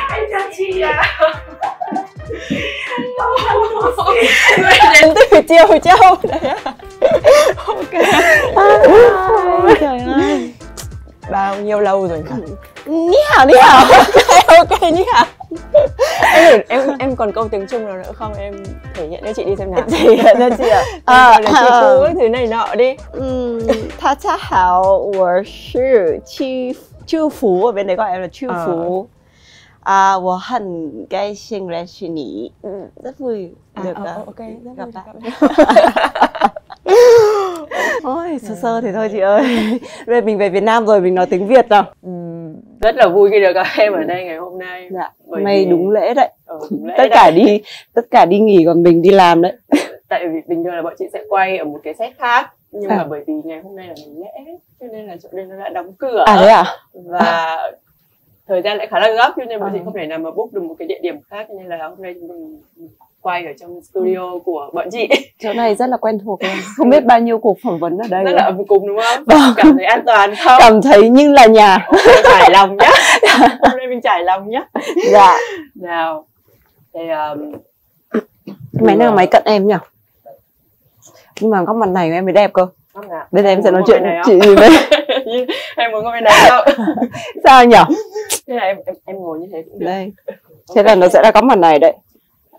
Anh chào chị ạ. Đến từ Chiều Châu đấy à? Ok. Trời ơi, bao nhiêu lâu rồi nhỉ? Ní hào. Ok, ní hào. Em còn câu tiếng Trung nào nữa không? Em thể hiện cho chị đi xem nào. Chị ạ. Gọi là chị Phu các thứ này nọ đi. 大家好，我是祝福，ở bên đấy gọi em là祝福. Wo hẳn gai xin ra suy nghĩ. Rất vui được ok, rất gặp vui bạn. bạn. Ôi, sơ thì thôi chị ơi. Bây giờ mình về Việt Nam rồi, mình nói tiếng Việt nào. Rất là vui khi được gặp em ở đây ngày hôm nay. Dạ, hôm nay đúng lễ đấy. Đúng lễ Tất cả đi nghỉ còn mình đi làm đấy. Tại vì bình thường là bọn chị sẽ quay ở một cái set khác, nhưng mà bởi vì ngày hôm nay là ngày lễ cho nên là chỗ đây nó đã đóng cửa. Đấy à? Và thời gian lại khá là gấp cho nên bọn chị không thể nào mà book được một cái địa điểm khác, cho nên là hôm nay chúng mình quay ở trong studio của bọn chị. Chỗ này rất là quen thuộc luôn. Không biết bao nhiêu cuộc phỏng vấn ở đây. Rất là ấm cúng đúng không? Vâng. Cảm thấy an toàn không? Cảm thấy như là nhà. Trải lòng nhá. Hôm nay mình trải lòng nhá. Dạ. Nào. Thì máy này là máy cận em nhỉ? Nhưng mà góc mặt này của em mới đẹp cơ. Bây giờ em sẽ nói chuyện chị gì đấy. Em muốn ngồi bên này không? Sao nhỉ? Thế là em ngồi như thế cũng được. Đây. Thế là nó sẽ là góc mặt này đấy.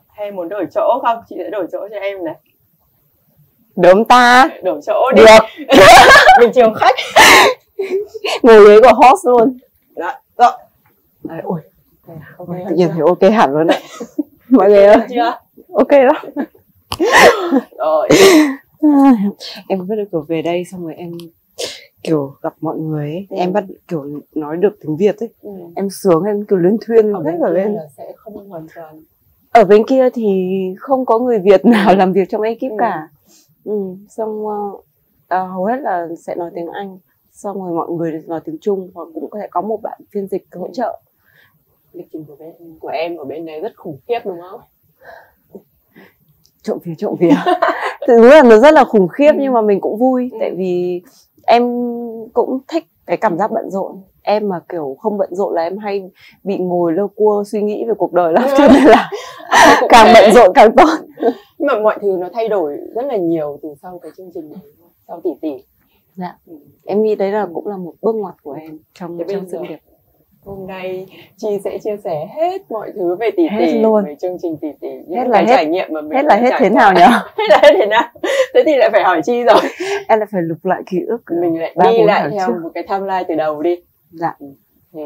Hay muốn đổi chỗ không? Chị sẽ đổi chỗ cho em này. Đúng ta. Đổi chỗ đi. Được. Mình chiều khách. Ngồi ghế của host luôn. Đó. Rồi. Đấy, ôi. Okay, tự nhiên thấy ok hẳn luôn đấy. Mọi người ơi. Chưa? Ok đó. Rồi. Em bắt được kiểu về đây xong rồi em kiểu gặp mọi người ấy. Em bắt kiểu nói được tiếng Việt ấy. Em sướng, em kiểu lên thuyên hết cả lên. Sẽ không hoàn toàn. Ở bên kia thì không có người Việt nào làm việc trong ekip cả. Xong hầu hết là sẽ nói tiếng Anh. Xong rồi mọi người nói tiếng Trung, hoặc cũng có thể có một bạn phiên dịch hỗ trợ. Lịch trình của em ở bên này rất khủng khiếp đúng không? Trộm vía. Đúng là nó rất là khủng khiếp nhưng mà mình cũng vui. Tại vì em cũng thích cái cảm giác bận rộn. Em mà kiểu không bận rộn là em hay bị ngồi lơ cua suy nghĩ về cuộc đời lắm. Cho nên là càng bận rộn càng tốt. Nhưng mà mọi thứ nó thay đổi rất là nhiều từ sau cái chương trình này, sau tỷ tỷ. Dạ. Em nghĩ đấy là cũng là một bước ngoặt của em trong sự nghiệp. Hôm nay Chi sẽ chia sẻ hết mọi thứ về tỷ tỷ, luôn. về chương trình tỷ tỷ, hết là trải nghiệm mà mình hết thế nào nhỉ? Hết là hết thế nào? Thế thì lại phải hỏi Chi rồi. Em lại phải lục lại ký ức. Mình lại đi lại theo một cái timeline từ đầu đi. Dạ. Thì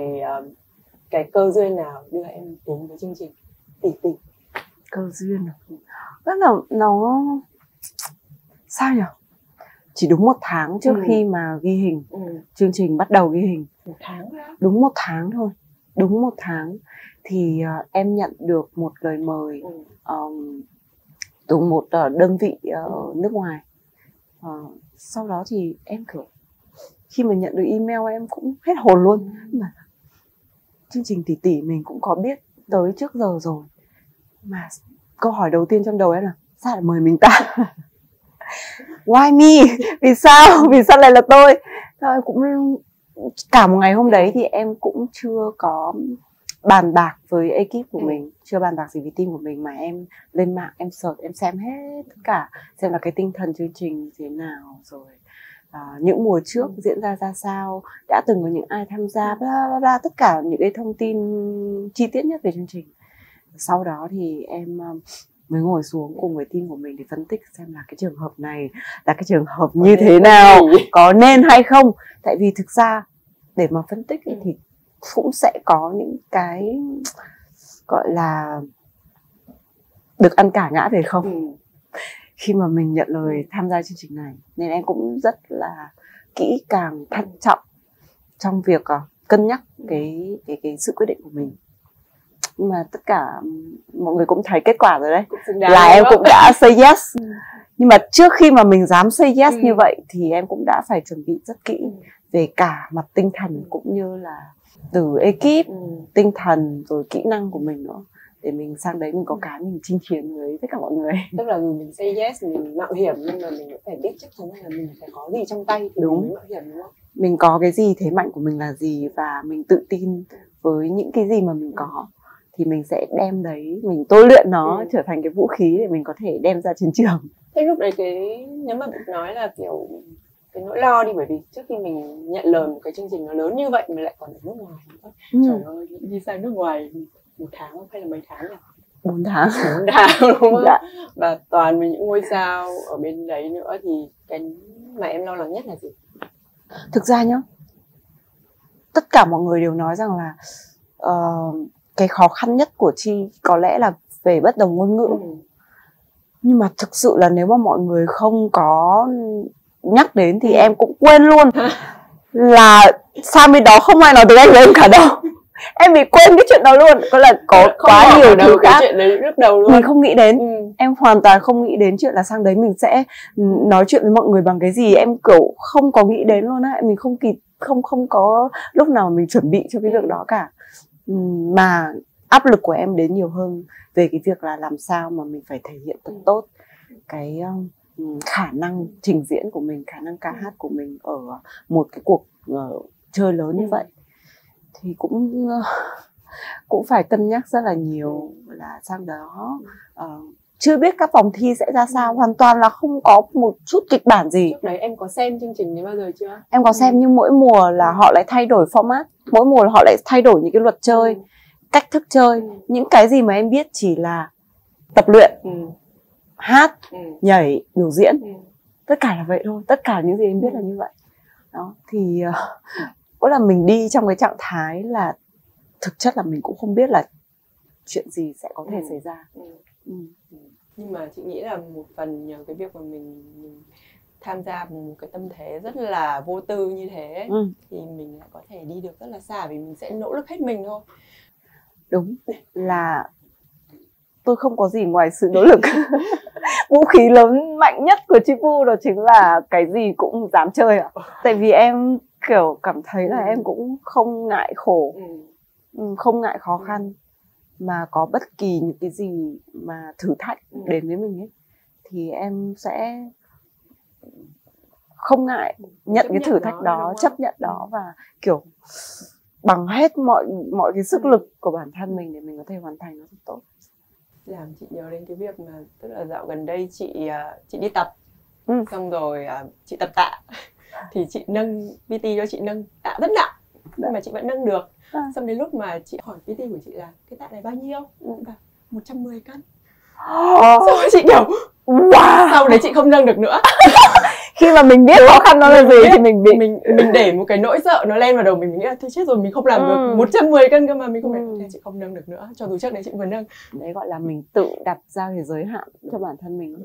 cái cơ duyên nào đưa em đến với chương trình tỷ tỷ? Cơ duyên rất là nó sao nhỉ? Chỉ đúng 1 tháng trước khi mà ghi hình, chương trình bắt đầu ghi hình. 1 tháng đó. Đúng 1 tháng thôi. Đúng 1 tháng thì em nhận được một lời mời từ một đơn vị nước ngoài. Sau đó thì em kiểu khi mà nhận được email em cũng hết hồn luôn. Mà chương trình tỷ tỷ mình cũng có biết tới trước giờ rồi. Mà câu hỏi đầu tiên trong đầu em là sao lại mời mình ta? Why me? Vì sao lại là tôi? Thôi cũng cả một ngày hôm đấy thì em cũng chưa có bàn bạc với ekip của mình, chưa bàn bạc gì với team của mình, mà em lên mạng em search, em xem hết tất cả, xem là cái tinh thần chương trình thế nào, rồi những mùa trước diễn ra ra sao, đã từng có những ai tham gia, bla bla bla, tất cả những cái thông tin chi tiết nhất về chương trình. Sau đó thì em mới ngồi xuống cùng với team của mình để phân tích xem là cái trường hợp này là cái trường hợp như thế nào, có nên hay không. Tại vì thực ra để mà phân tích thì cũng sẽ có những cái gọi là được ăn cả ngã về không khi mà mình nhận lời tham gia chương trình này. Nên em cũng rất là kỹ càng, thận trọng trong việc cân nhắc cái sự quyết định của mình. Nhưng mà tất cả mọi người cũng thấy kết quả rồi đấy, là em cũng đã say yes. Nhưng mà trước khi mà mình dám say yes như vậy thì em cũng đã phải chuẩn bị rất kỹ về cả mặt tinh thần cũng như là từ ekip, tinh thần rồi kỹ năng của mình nữa, để mình sang đấy mình có cái mình chinh chiến với tất cả mọi người. Tức là mình say yes, mình mạo hiểm, nhưng mà mình cũng phải biết chắc chắn là mình phải có gì trong tay thì Đúng. mình mới mạo hiểm, đúng không? Mình có cái gì, thế mạnh của mình là gì, và mình tự tin với những cái gì mà mình có thì mình sẽ đem đấy, mình tôi luyện nó trở thành cái vũ khí để mình có thể đem ra chiến trường. Thế lúc đấy nếu mà nói là kiểu cái nỗi lo đi, bởi vì trước khi mình nhận lời một cái chương trình nó lớn như vậy mà lại còn ở nước ngoài nữa. Trời ơi, đi sang nước ngoài 1 tháng không hay là mấy tháng nhỉ? 4 tháng. 4 tháng đúng không? Dạ. Và toàn với những ngôi sao ở bên đấy nữa, thì cái mà em lo lắng nhất là gì? Thực ra nhá, tất cả mọi người đều nói rằng là cái khó khăn nhất của Chi có lẽ là về bất đồng ngôn ngữ. Nhưng mà thực sự là nếu mà mọi người không có nhắc đến thì em cũng quên luôn là sang bên đó không ai nói tiếng Anh với em cả đâu. Em bị quên cái chuyện đó luôn. Có là có quá nhiều thứ khác chuyện đấy lúc đầu luôn. mình không nghĩ đến. Em hoàn toàn không nghĩ đến chuyện là sang đấy mình sẽ nói chuyện với mọi người bằng cái gì. Em kiểu không có nghĩ đến luôn á. Mình không kịp, không có lúc nào mình chuẩn bị cho cái việc đó cả. Mà áp lực của em đến nhiều hơn về cái việc là làm sao mà mình phải thể hiện thật tốt cái khả năng trình diễn của mình, khả năng ca hát của mình ở một cái cuộc chơi lớn như vậy. Thì cũng phải cân nhắc rất là nhiều là sang đó chưa biết các vòng thi sẽ ra sao, hoàn toàn là không có một chút kịch bản gì. Lúc đấy em có xem chương trình đấy bao giờ chưa? Em có xem, nhưng mỗi mùa là họ lại thay đổi format, mỗi mùa là họ lại thay đổi những cái luật chơi, cách thức chơi. Những cái gì mà em biết chỉ là tập luyện, hát, nhảy, biểu diễn, tất cả là vậy thôi. Tất cả những gì em biết là như vậy. Đó thì có là mình đi trong cái trạng thái là thực chất là mình cũng không biết là chuyện gì sẽ có thể xảy ra. Nhưng mà chị nghĩ là một phần nhờ cái việc mà mình tham gia một cái tâm thế rất là vô tư như thế thì mình lại có thể đi được rất là xa, vì mình sẽ nỗ lực hết mình thôi. Đúng là tôi không có gì ngoài sự nỗ lực. Vũ khí lớn mạnh nhất của Chi Pu đó chính là cái gì cũng dám chơi ạ. Tại vì em kiểu cảm thấy là em cũng không ngại khổ, không ngại khó khăn, mà có bất kỳ những cái gì mà thử thách đến với mình ấy thì em sẽ không ngại nhận cái thử thách đó, chấp nhận đó, và kiểu bằng hết mọi cái sức lực của bản thân mình để mình có thể hoàn thành nó thật tốt. Làm chị nhớ đến cái việc mà tức là dạo gần đây chị đi tập, xong rồi chị tập tạ thì chị nâng PT cho chị nâng tạ rất nặng nhưng mà chị vẫn nâng được. Xong đến lúc mà chị hỏi PT của chị là cái tạ này bao nhiêu, và 110 cân. Xong rồi chị kiểu wow, sau đấy chị không nâng được nữa. Khi mà mình biết khó khăn nó là gì thì mình để một cái nỗi sợ nó lên vào đầu mình nghĩ là thôi chết rồi, mình không làm được 110 cân cơ mà mình không để thì chị không nâng được nữa, cho dù trước đấy chị vừa nâng. Đấy gọi là mình tự đặt ra cái giới hạn cho bản thân mình.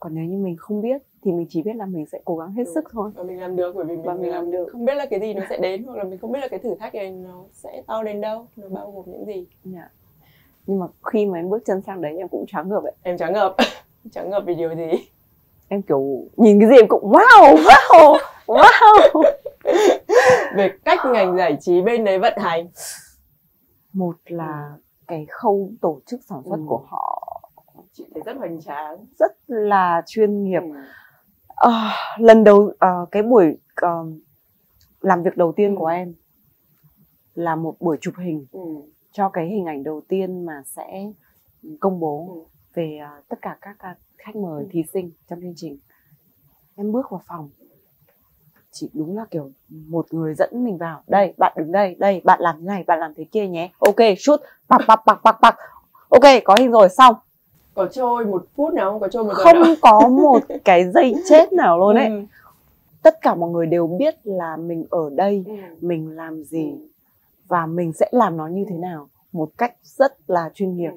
Còn nếu như mình không biết thì mình chỉ biết là mình sẽ cố gắng hết sức thôi. Và mình làm được, bởi vì mình làm được. Không biết là cái gì nó sẽ đến, hoặc là mình không biết là cái thử thách này nó sẽ to đến đâu, nó bao gồm những gì. Nhưng mà khi mà em bước chân sang đấy em cũng choáng ngợp ấy. Em choáng ngợp. Choáng ngợp vì điều gì? Em kiểu nhìn cái gì em cũng wow. Về cách ngành giải trí bên đấy vận hành. Một là cái khâu tổ chức sản xuất của họ, chị thấy rất hoành tráng, rất là chuyên nghiệp. Lần đầu cái buổi làm việc đầu tiên của em là một buổi chụp hình cho cái hình ảnh đầu tiên mà sẽ công bố về tất cả các khách mời thí sinh trong chương trình. Em bước vào phòng, chỉ đúng là kiểu một người dẫn mình vào. Đây, bạn đứng đây, đây, bạn làm thế này, bạn làm thế kia nhé. Ok, shoot, bạc. Ok, có hình rồi, xong. Có trôi 1 phút nào không? Có trôi 1 giờ không có một cái giây chết nào luôn ấy. Tất cả mọi người đều biết là mình ở đây, mình làm gì và mình sẽ làm nó như thế nào, một cách rất là chuyên nghiệp.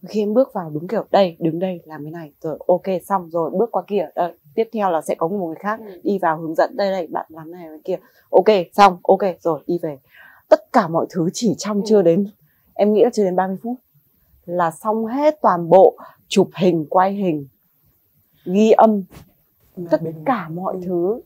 Khi em bước vào đúng kiểu đây, đứng đây, làm cái này, rồi ok, xong rồi bước qua kia, đây, tiếp theo là sẽ có một người khác đi vào hướng dẫn, đây, bạn làm này cái kia, ok, xong, ok, rồi đi về. Tất cả mọi thứ chỉ trong chưa đến, em nghĩ là chưa đến 30 phút là xong hết toàn bộ, chụp hình, quay hình, ghi âm, tất cả mọi thứ.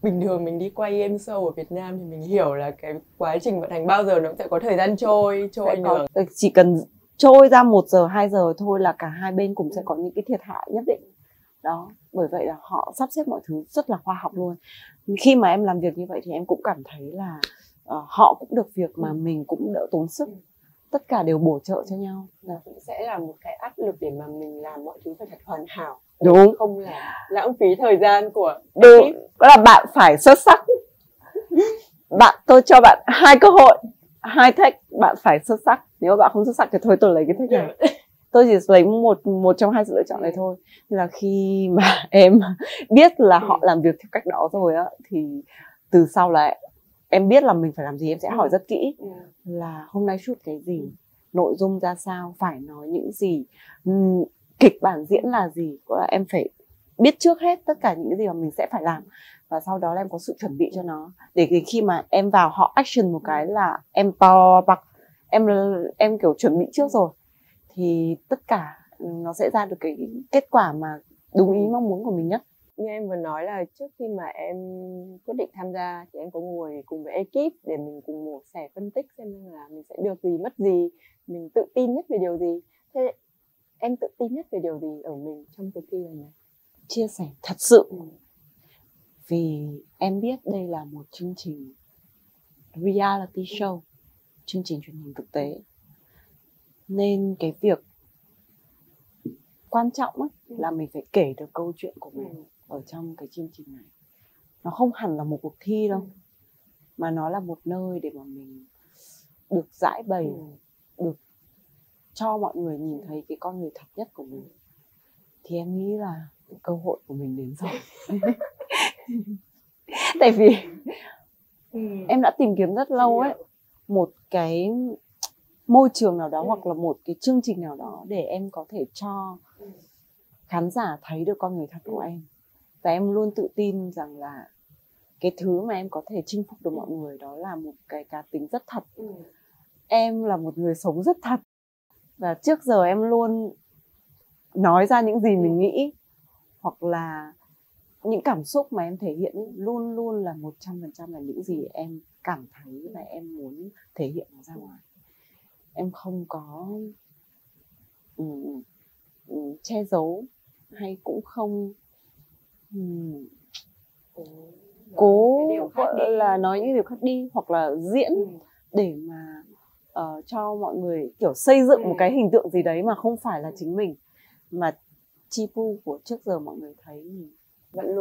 Bình thường mình đi quay game show ở Việt Nam thì mình hiểu là cái quá trình vận hành bao giờ nó cũng sẽ có thời gian trôi nhường. Chỉ cần trôi ra 1 giờ 2 giờ thôi là cả hai bên cùng sẽ có những cái thiệt hại nhất định đó. Bởi vậy là họ sắp xếp mọi thứ rất là khoa học luôn. Khi mà em làm việc như vậy thì em cũng cảm thấy là họ cũng được việc mà mình cũng đỡ tốn sức, tất cả đều bổ trợ cho nhau. Cũng sẽ là một cái áp lực để mà mình làm mọi thứ phải thật hoàn hảo, Đúng, không là lãng phí thời gian của đúng, đó là bạn phải xuất sắc. Tôi cho bạn 2 cơ hội, 2 thách, bạn phải xuất sắc. Nếu mà bạn không xuất sắc thì thôi tôi lấy cái thách này. Tôi chỉ lấy một trong 2 sự lựa chọn này thôi. Nên là khi mà em biết là họ làm việc theo cách đó rồi á, thì từ sau là em biết là mình phải làm gì, em sẽ hỏi rất kỹ là hôm nay shoot cái gì, nội dung ra sao, phải nói những gì, kịch bản diễn là gì. Có là em phải biết trước hết tất cả những cái gì mà mình sẽ phải làm, và sau đó là em có sự chuẩn bị cho nó, để khi mà em vào họ action một cái là em em kiểu chuẩn bị trước rồi, thì tất cả nó sẽ ra được cái kết quả mà đúng ý mong muốn của mình nhất. Như em vừa nói là trước khi mà em quyết định tham gia thì em có ngồi cùng với ekip để mình cùng mổ xẻ phân tích xem là mình sẽ được gì, mất gì, mình tự tin nhất về điều gì. Thế em tự tin nhất về điều gì ở mình trong cuộc thi lần này? Chia sẻ thật sự. Vì em biết đây là một chương trình reality show, chương trình truyền hình thực tế, nên cái việc quan trọng ấy là mình phải kể được câu chuyện của mình ở trong cái chương trình này. Nó không hẳn là một cuộc thi đâu, mà nó là một nơi để mà mình được giải bày, được cho mọi người nhìn thấy cái con người thật nhất của mình. Thì em nghĩ là cơ hội của mình đến rồi. Tại vì em đã tìm kiếm rất lâu ấy, một cái môi trường nào đó hoặc là một cái chương trình nào đó để em có thể cho khán giả thấy được con người thật của em. Và em luôn tự tin rằng là cái thứ mà em có thể chinh phục được mọi người đó là một cái cá tính rất thật. Em là một người sống rất thật, và trước giờ em luôn nói ra những gì mình nghĩ, hoặc là những cảm xúc mà em thể hiện luôn luôn là 100% là những gì em cảm thấy và em muốn thể hiện nó ra ngoài. Em không có che giấu, hay cũng không cố là nói những điều khác đi, hoặc là diễn để mà cho mọi người kiểu xây dựng một cái hình tượng gì đấy mà không phải là chính mình. Mà Chi Pu của trước giờ mọi người thấy vẫn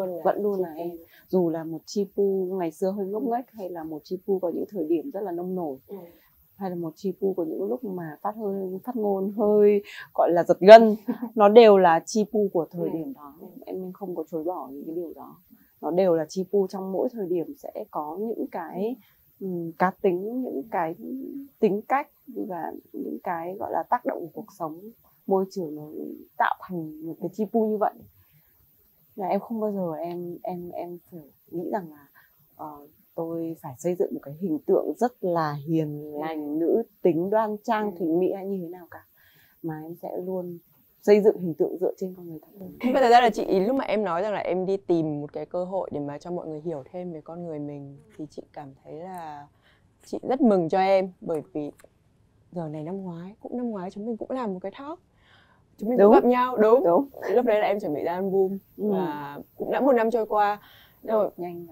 luôn là em. Dù là một Chi Pu ngày xưa hơi ngốc nghếch, hay là một Chi Pu có những thời điểm rất là nông nổi, hay là một Chi Pu có những lúc mà phát ngôn hơi gọi là giật gân, nó đều là Chi Pu của thời điểm đó. Em không có chối bỏ những cái điều đó. Nó đều là Chi Pu trong mỗi thời điểm sẽ có những cái cá tính, những cái tính cách và những cái gọi là tác động của cuộc sống, môi trường nó tạo thành một cái Chi Pu như vậy. Là em không bao giờ em phải nghĩ rằng là tôi phải xây dựng một cái hình tượng rất là hiền lành, nữ tính, đoan trang, thủy mỹ hay như thế nào cả, mà em sẽ luôn xây dựng hình tượng dựa trên con người thật hơn. Và thật ra là chị, lúc mà em nói rằng là em đi tìm một cái cơ hội để mà cho mọi người hiểu thêm về con người mình, thì chị cảm thấy là chị rất mừng cho em, bởi vì giờ này năm ngoái chúng mình cũng làm một cái talk, chúng mình cũng gặp nhau. Đúng. Lúc đấy là em chuẩn bị ra album và cũng đã 1 năm trôi qua. Rồi nhanh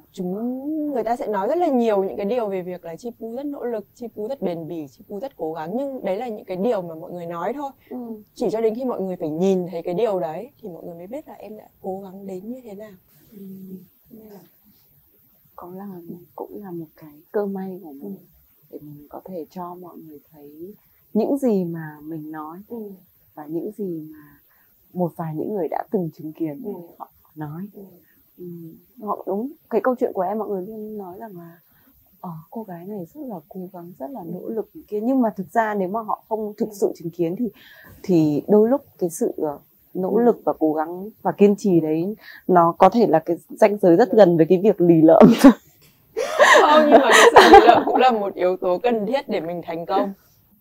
người ta sẽ nói rất là nhiều những cái điều về việc là Chi Pu rất nỗ lực, Chi Pu rất bền bỉ, Chi Pu rất cố gắng, nhưng đấy là những cái điều mà mọi người nói thôi. Chỉ cho đến khi mọi người phải nhìn thấy cái điều đấy thì mọi người mới biết là em đã cố gắng đến như thế nào. Nên là cũng là một cái cơ may của mình để mình có thể cho mọi người thấy những gì mà mình nói và những gì mà một vài những người đã từng chứng kiến họ nói. Họ đúng cái câu chuyện của em, mọi người luôn nói rằng là cô gái này rất là cố gắng, rất là nỗ lực kia, nhưng mà thực ra nếu mà họ không thực sự chứng kiến thì đôi lúc cái sự nỗ lực và cố gắng và kiên trì đấy nó có thể là cái ranh giới rất gần với cái việc lì lợm. Không, nhưng mà cái sự lì lợm cũng là một yếu tố cần thiết để mình thành công.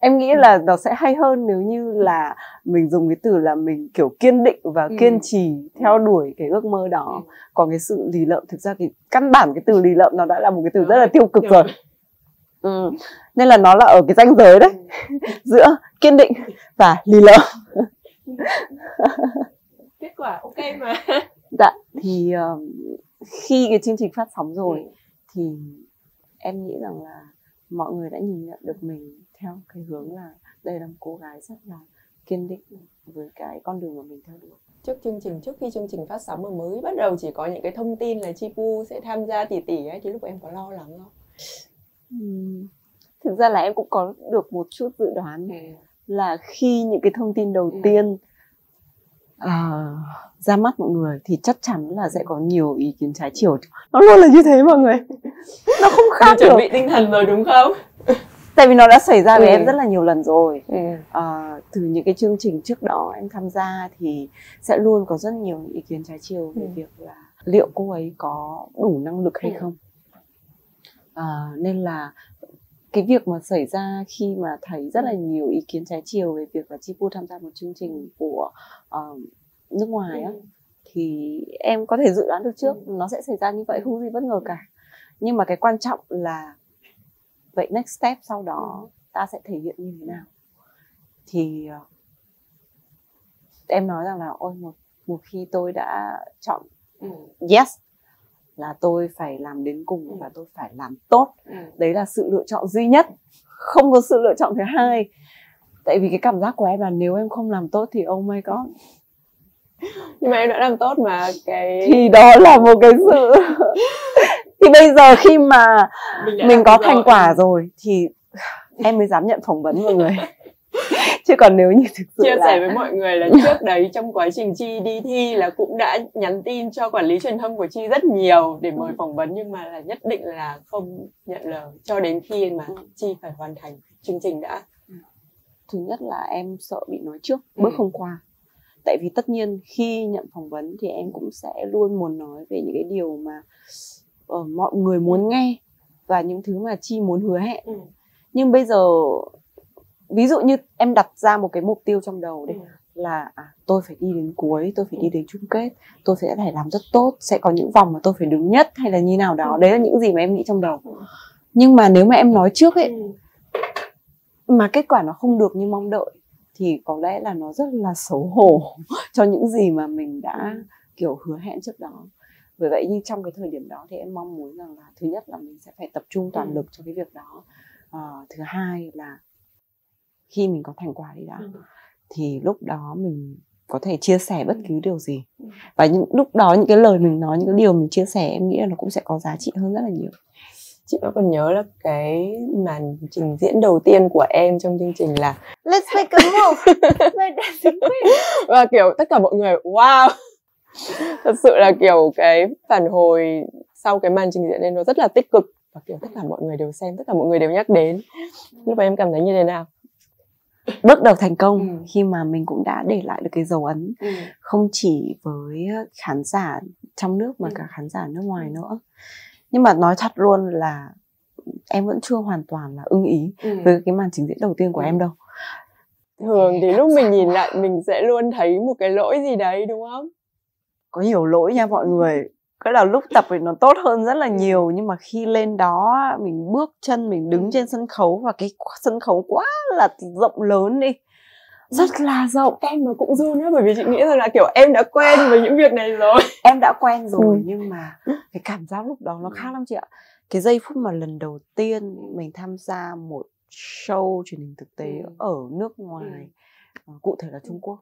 Em nghĩ là nó sẽ hay hơn nếu như là mình dùng cái từ là mình kiểu kiên định và kiên trì theo đuổi cái ước mơ đó. Còn cái sự lì lợm, thực ra cái căn bản cái từ lì lợm nó đã là một cái từ rất là tiêu cực rồi. Nên là nó là ở cái ranh giới đấy giữa kiên định và lì lợm. Kết quả ok mà. Dạ, thì khi cái chương trình phát sóng rồi thì em nghĩ rằng là mọi người đã nhìn nhận được mình theo cái hướng là đây là một cô gái rất là kiên định với cái con đường mà mình theo đuổi. Trước khi chương trình phát sóng mà mới bắt đầu chỉ có những cái thông tin là Chi Pu sẽ tham gia tỷ tỷ ấy, thì lúc em có lo lắng không? Thực ra là em cũng có được một chút dự đoán là khi những cái thông tin đầu tiên ra mắt mọi người thì chắc chắn là sẽ có nhiều ý kiến trái chiều. Nó luôn là như thế mọi người. Nó không khác được. Chuẩn bị tinh thần rồi đúng không? Tại vì nó đã xảy ra với em rất là nhiều lần rồi. Từ những cái chương trình trước đó em tham gia thì sẽ luôn có rất nhiều ý kiến trái chiều về việc là liệu cô ấy có đủ năng lực hay không. Nên là cái việc mà xảy ra khi mà thấy rất là nhiều ý kiến trái chiều về việc là Chi Pu tham gia một chương trình của nước ngoài á, thì em có thể dự đoán được trước nó sẽ xảy ra như vậy, không gì bất ngờ cả. Nhưng mà cái quan trọng là vậy next step sau đó ta sẽ thể hiện như thế nào. Thì em nói rằng là ôi một khi tôi đã chọn yes là tôi phải làm đến cùng và tôi phải làm tốt. Đấy là sự lựa chọn duy nhất, không có sự lựa chọn thứ hai. Tại vì cái cảm giác của em là nếu em không làm tốt thì oh my god. Nhưng mà em đã làm tốt mà thì đó là một cái sự thì bây giờ khi mà mình có thành quả rồi thì em mới dám nhận phỏng vấn mọi người. Chứ còn nếu như thực sự chia sẻ với mọi người là trước đấy trong quá trình Chi đi thi là cũng đã nhắn tin cho quản lý truyền thông của Chi rất nhiều để mời phỏng vấn, nhưng mà là nhất định là không nhận lời cho đến khi mà Chi phải hoàn thành chương trình đã. Thứ nhất là em sợ bị nói trước, bước không qua. Tại vì tất nhiên khi nhận phỏng vấn thì em cũng sẽ luôn muốn nói về những cái điều mà mọi người muốn nghe và những thứ mà Chi muốn hứa hẹn. Nhưng bây giờ ví dụ như em đặt ra một cái mục tiêu trong đầu đấy là tôi phải đi đến cuối, tôi phải đi đến chung kết, tôi sẽ phải làm rất tốt, sẽ có những vòng mà tôi phải đứng nhất hay là như nào đó. Đấy là những gì mà em nghĩ trong đầu. Nhưng mà nếu mà em nói trước ấy mà kết quả nó không được như mong đợi thì có lẽ là nó rất là xấu hổ cho những gì mà mình đã kiểu hứa hẹn trước đó. Bởi vậy nhưng trong cái thời điểm đó thì em mong muốn rằng là thứ nhất là mình sẽ phải tập trung toàn lực cho cái việc đó. Thứ hai là khi mình có thành quả đấy đã thì lúc đó mình có thể chia sẻ bất cứ điều gì. Và những lúc đó những cái lời mình nói, những cái điều mình chia sẻ em nghĩ là nó cũng sẽ có giá trị hơn rất là nhiều. Chị còn nhớ là cái màn trình diễn đầu tiên của em trong chương trình là Let's make a move. và kiểu tất cả mọi người wow. Thật sự là kiểu cái phản hồi sau cái màn trình diễn này nó rất là tích cực và kiểu tất cả mọi người đều xem, tất cả mọi người đều nhắc đến. Lúc mà em cảm thấy như thế nào? Bước đầu thành công khi mà mình cũng đã để lại được cái dấu ấn không chỉ với khán giả trong nước mà cả khán giả nước ngoài nữa. Nhưng mà nói thật luôn là em vẫn chưa hoàn toàn là ưng ý với cái màn trình diễn đầu tiên của em đâu. Thường thì lúc mình nhìn lại mình sẽ luôn thấy một cái lỗi gì đấy đúng không? Có nhiều lỗi nha mọi người. Cái là lúc tập thì nó tốt hơn rất là nhiều. Nhưng mà khi lên đó mình bước chân, mình đứng trên sân khấu và cái sân khấu quá là rộng lớn đi, rất là rộng. Em mà cũng run á, bởi vì chị nghĩ rằng là kiểu em đã quen với những việc này rồi. Em đã quen rồi nhưng mà cái cảm giác lúc đó nó khác lắm chị ạ. Cái giây phút mà lần đầu tiên mình tham gia một show truyền hình thực tế ở nước ngoài, cụ thể là Trung Quốc.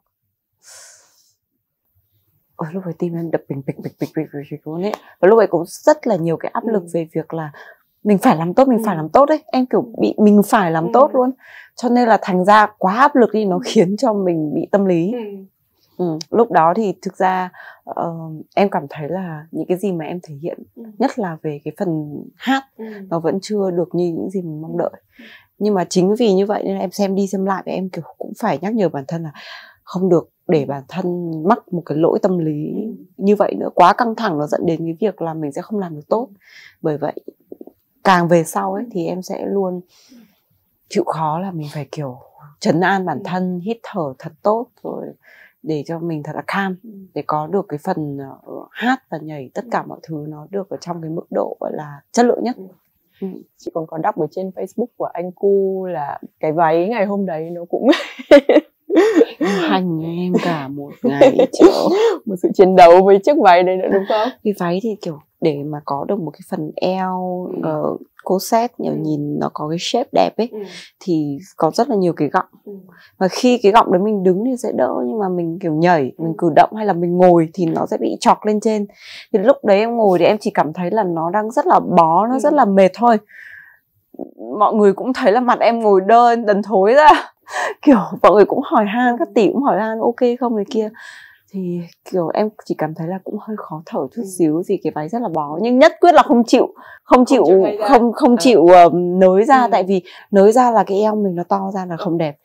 Lúc ấy tim em đập bình bịch luôn ấy. Và lúc ấy cũng rất là nhiều cái áp lực về việc là mình phải làm tốt, mình phải làm tốt đấy. Em kiểu bị mình phải làm tốt luôn. Cho nên là thành ra quá áp lực đi, nó khiến cho mình bị tâm lý. Lúc đó thì thực ra em cảm thấy là những cái gì mà em thể hiện, nhất là về cái phần hát, nó vẫn chưa được như những gì mình mong đợi. Nhưng mà chính vì như vậy nên em xem đi xem lại và em kiểu cũng phải nhắc nhở bản thân là không được để bản thân mắc một cái lỗi tâm lý như vậy nữa. Quá căng thẳng nó dẫn đến cái việc là mình sẽ không làm được tốt. Bởi vậy càng về sau ấy thì em sẽ luôn chịu khó là mình phải kiểu trấn an bản thân, hít thở thật tốt rồi để cho mình thật là calm, để có được cái phần hát và nhảy tất cả mọi thứ nó được ở trong cái mức độ gọi là chất lượng nhất. Chị còn có đọc ở trên Facebook của anh Cu là cái váy ngày hôm đấy nó cũng hành em cả một ngày trời. Một sự chiến đấu với chiếc váy đấy nữa đúng không? Cái váy thì kiểu để mà có được một cái phần eo corset nhìn nó có cái shape đẹp ấy thì có rất là nhiều cái gọng. Và khi cái gọng đấy mình đứng thì sẽ đỡ, nhưng mà mình kiểu nhảy, mình cử động hay là mình ngồi thì nó sẽ bị chọc lên trên. Thì lúc đấy em ngồi thì em chỉ cảm thấy là nó đang rất là bó, nó rất là mệt thôi. Mọi người cũng thấy là mặt em ngồi đần thối ra. Kiểu mọi người cũng hỏi han, các tỷ cũng hỏi han ok không này kia. Thì kiểu em chỉ cảm thấy là cũng hơi khó thở chút xíu vì cái váy rất là bó, nhưng nhất quyết là không chịu nới ra, tại vì nới ra là cái eo mình nó to ra là không đẹp.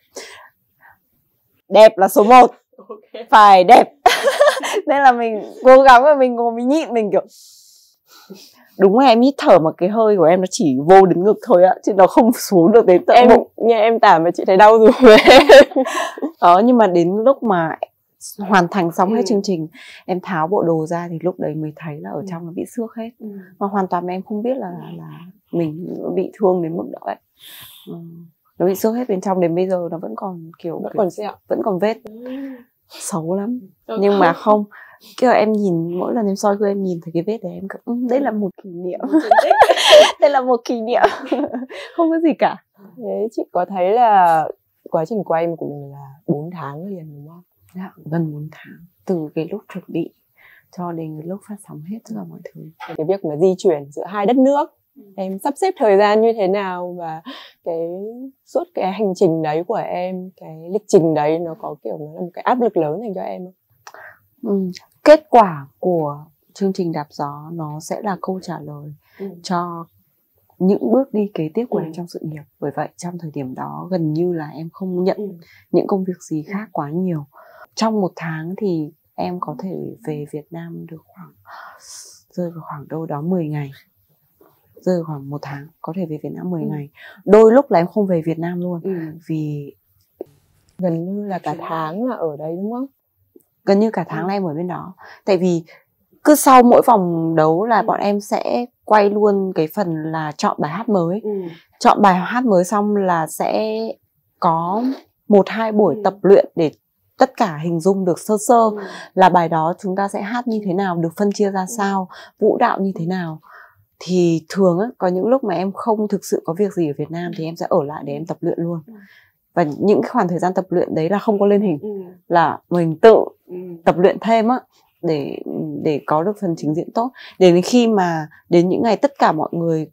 Đẹp là số 1, phải đẹp. Nên là mình cố gắng mà mình ngồi mình nhịn, mình kiểu đúng là em hít thở mà cái hơi của em nó chỉ vô đến ngực thôi á, chứ nó không xuống được đến tận bụng. Nghe em tả mà chị thấy đau rồi. Đó, nhưng mà đến lúc mà hoàn thành xong hết chương trình, em tháo bộ đồ ra thì lúc đấy mới thấy là ở trong nó bị xước hết. Và hoàn toàn em không biết là mình bị thương đến mức đó ấy. Nó bị xước hết bên trong, đến bây giờ nó vẫn còn kiểu vẫn còn vết. Xấu lắm. Nhưng mà không, kiểu em nhìn mỗi lần em soi gương em nhìn thấy cái vết đấy em cứ đấy là một kỷ niệm. Đây là một kỷ niệm. Không có gì cả. Thế chị có thấy là quá trình quay của mình là 4 tháng liền đúng không? Dạ, gần 4 tháng. Từ cái lúc chuẩn bị cho đến cái lúc phát sóng hết tất cả mọi thứ. Cái việc mà di chuyển giữa hai đất nước, em sắp xếp thời gian như thế nào, và suốt cái hành trình đấy của em, cái lịch trình đấy nó có kiểu nó là một cái áp lực lớn dành cho em không? Kết quả của chương trình Đạp Gió nó sẽ là câu trả lời cho những bước đi kế tiếp của em trong sự nghiệp. Bởi vậy trong thời điểm đó gần như là em không nhận những công việc gì khác quá nhiều. Trong 1 tháng thì em có thể về Việt Nam được rơi vào khoảng đâu đó 10 ngày. Rơi vào khoảng 1 tháng có thể về Việt Nam 10 ngày. Đôi lúc là em không về Việt Nam luôn. Vì gần như là cả tháng là ở đấy đúng không? Gần như cả tháng là em ở bên đó. Tại vì cứ sau mỗi vòng đấu là bọn em sẽ quay luôn cái phần là chọn bài hát mới. Chọn bài hát mới xong là sẽ có 1-2 buổi tập luyện để tất cả hình dung được sơ sơ là bài đó chúng ta sẽ hát như thế nào, được phân chia ra sao, vũ đạo như thế nào. Thì thường á, có những lúc mà em không thực sự có việc gì ở Việt Nam thì em sẽ ở lại để em tập luyện luôn. Và những cái khoảng thời gian tập luyện đấy là không có lên hình, là mình tự tập luyện thêm á, để có được phần trình diễn tốt. Đến khi mà đến những ngày tất cả mọi người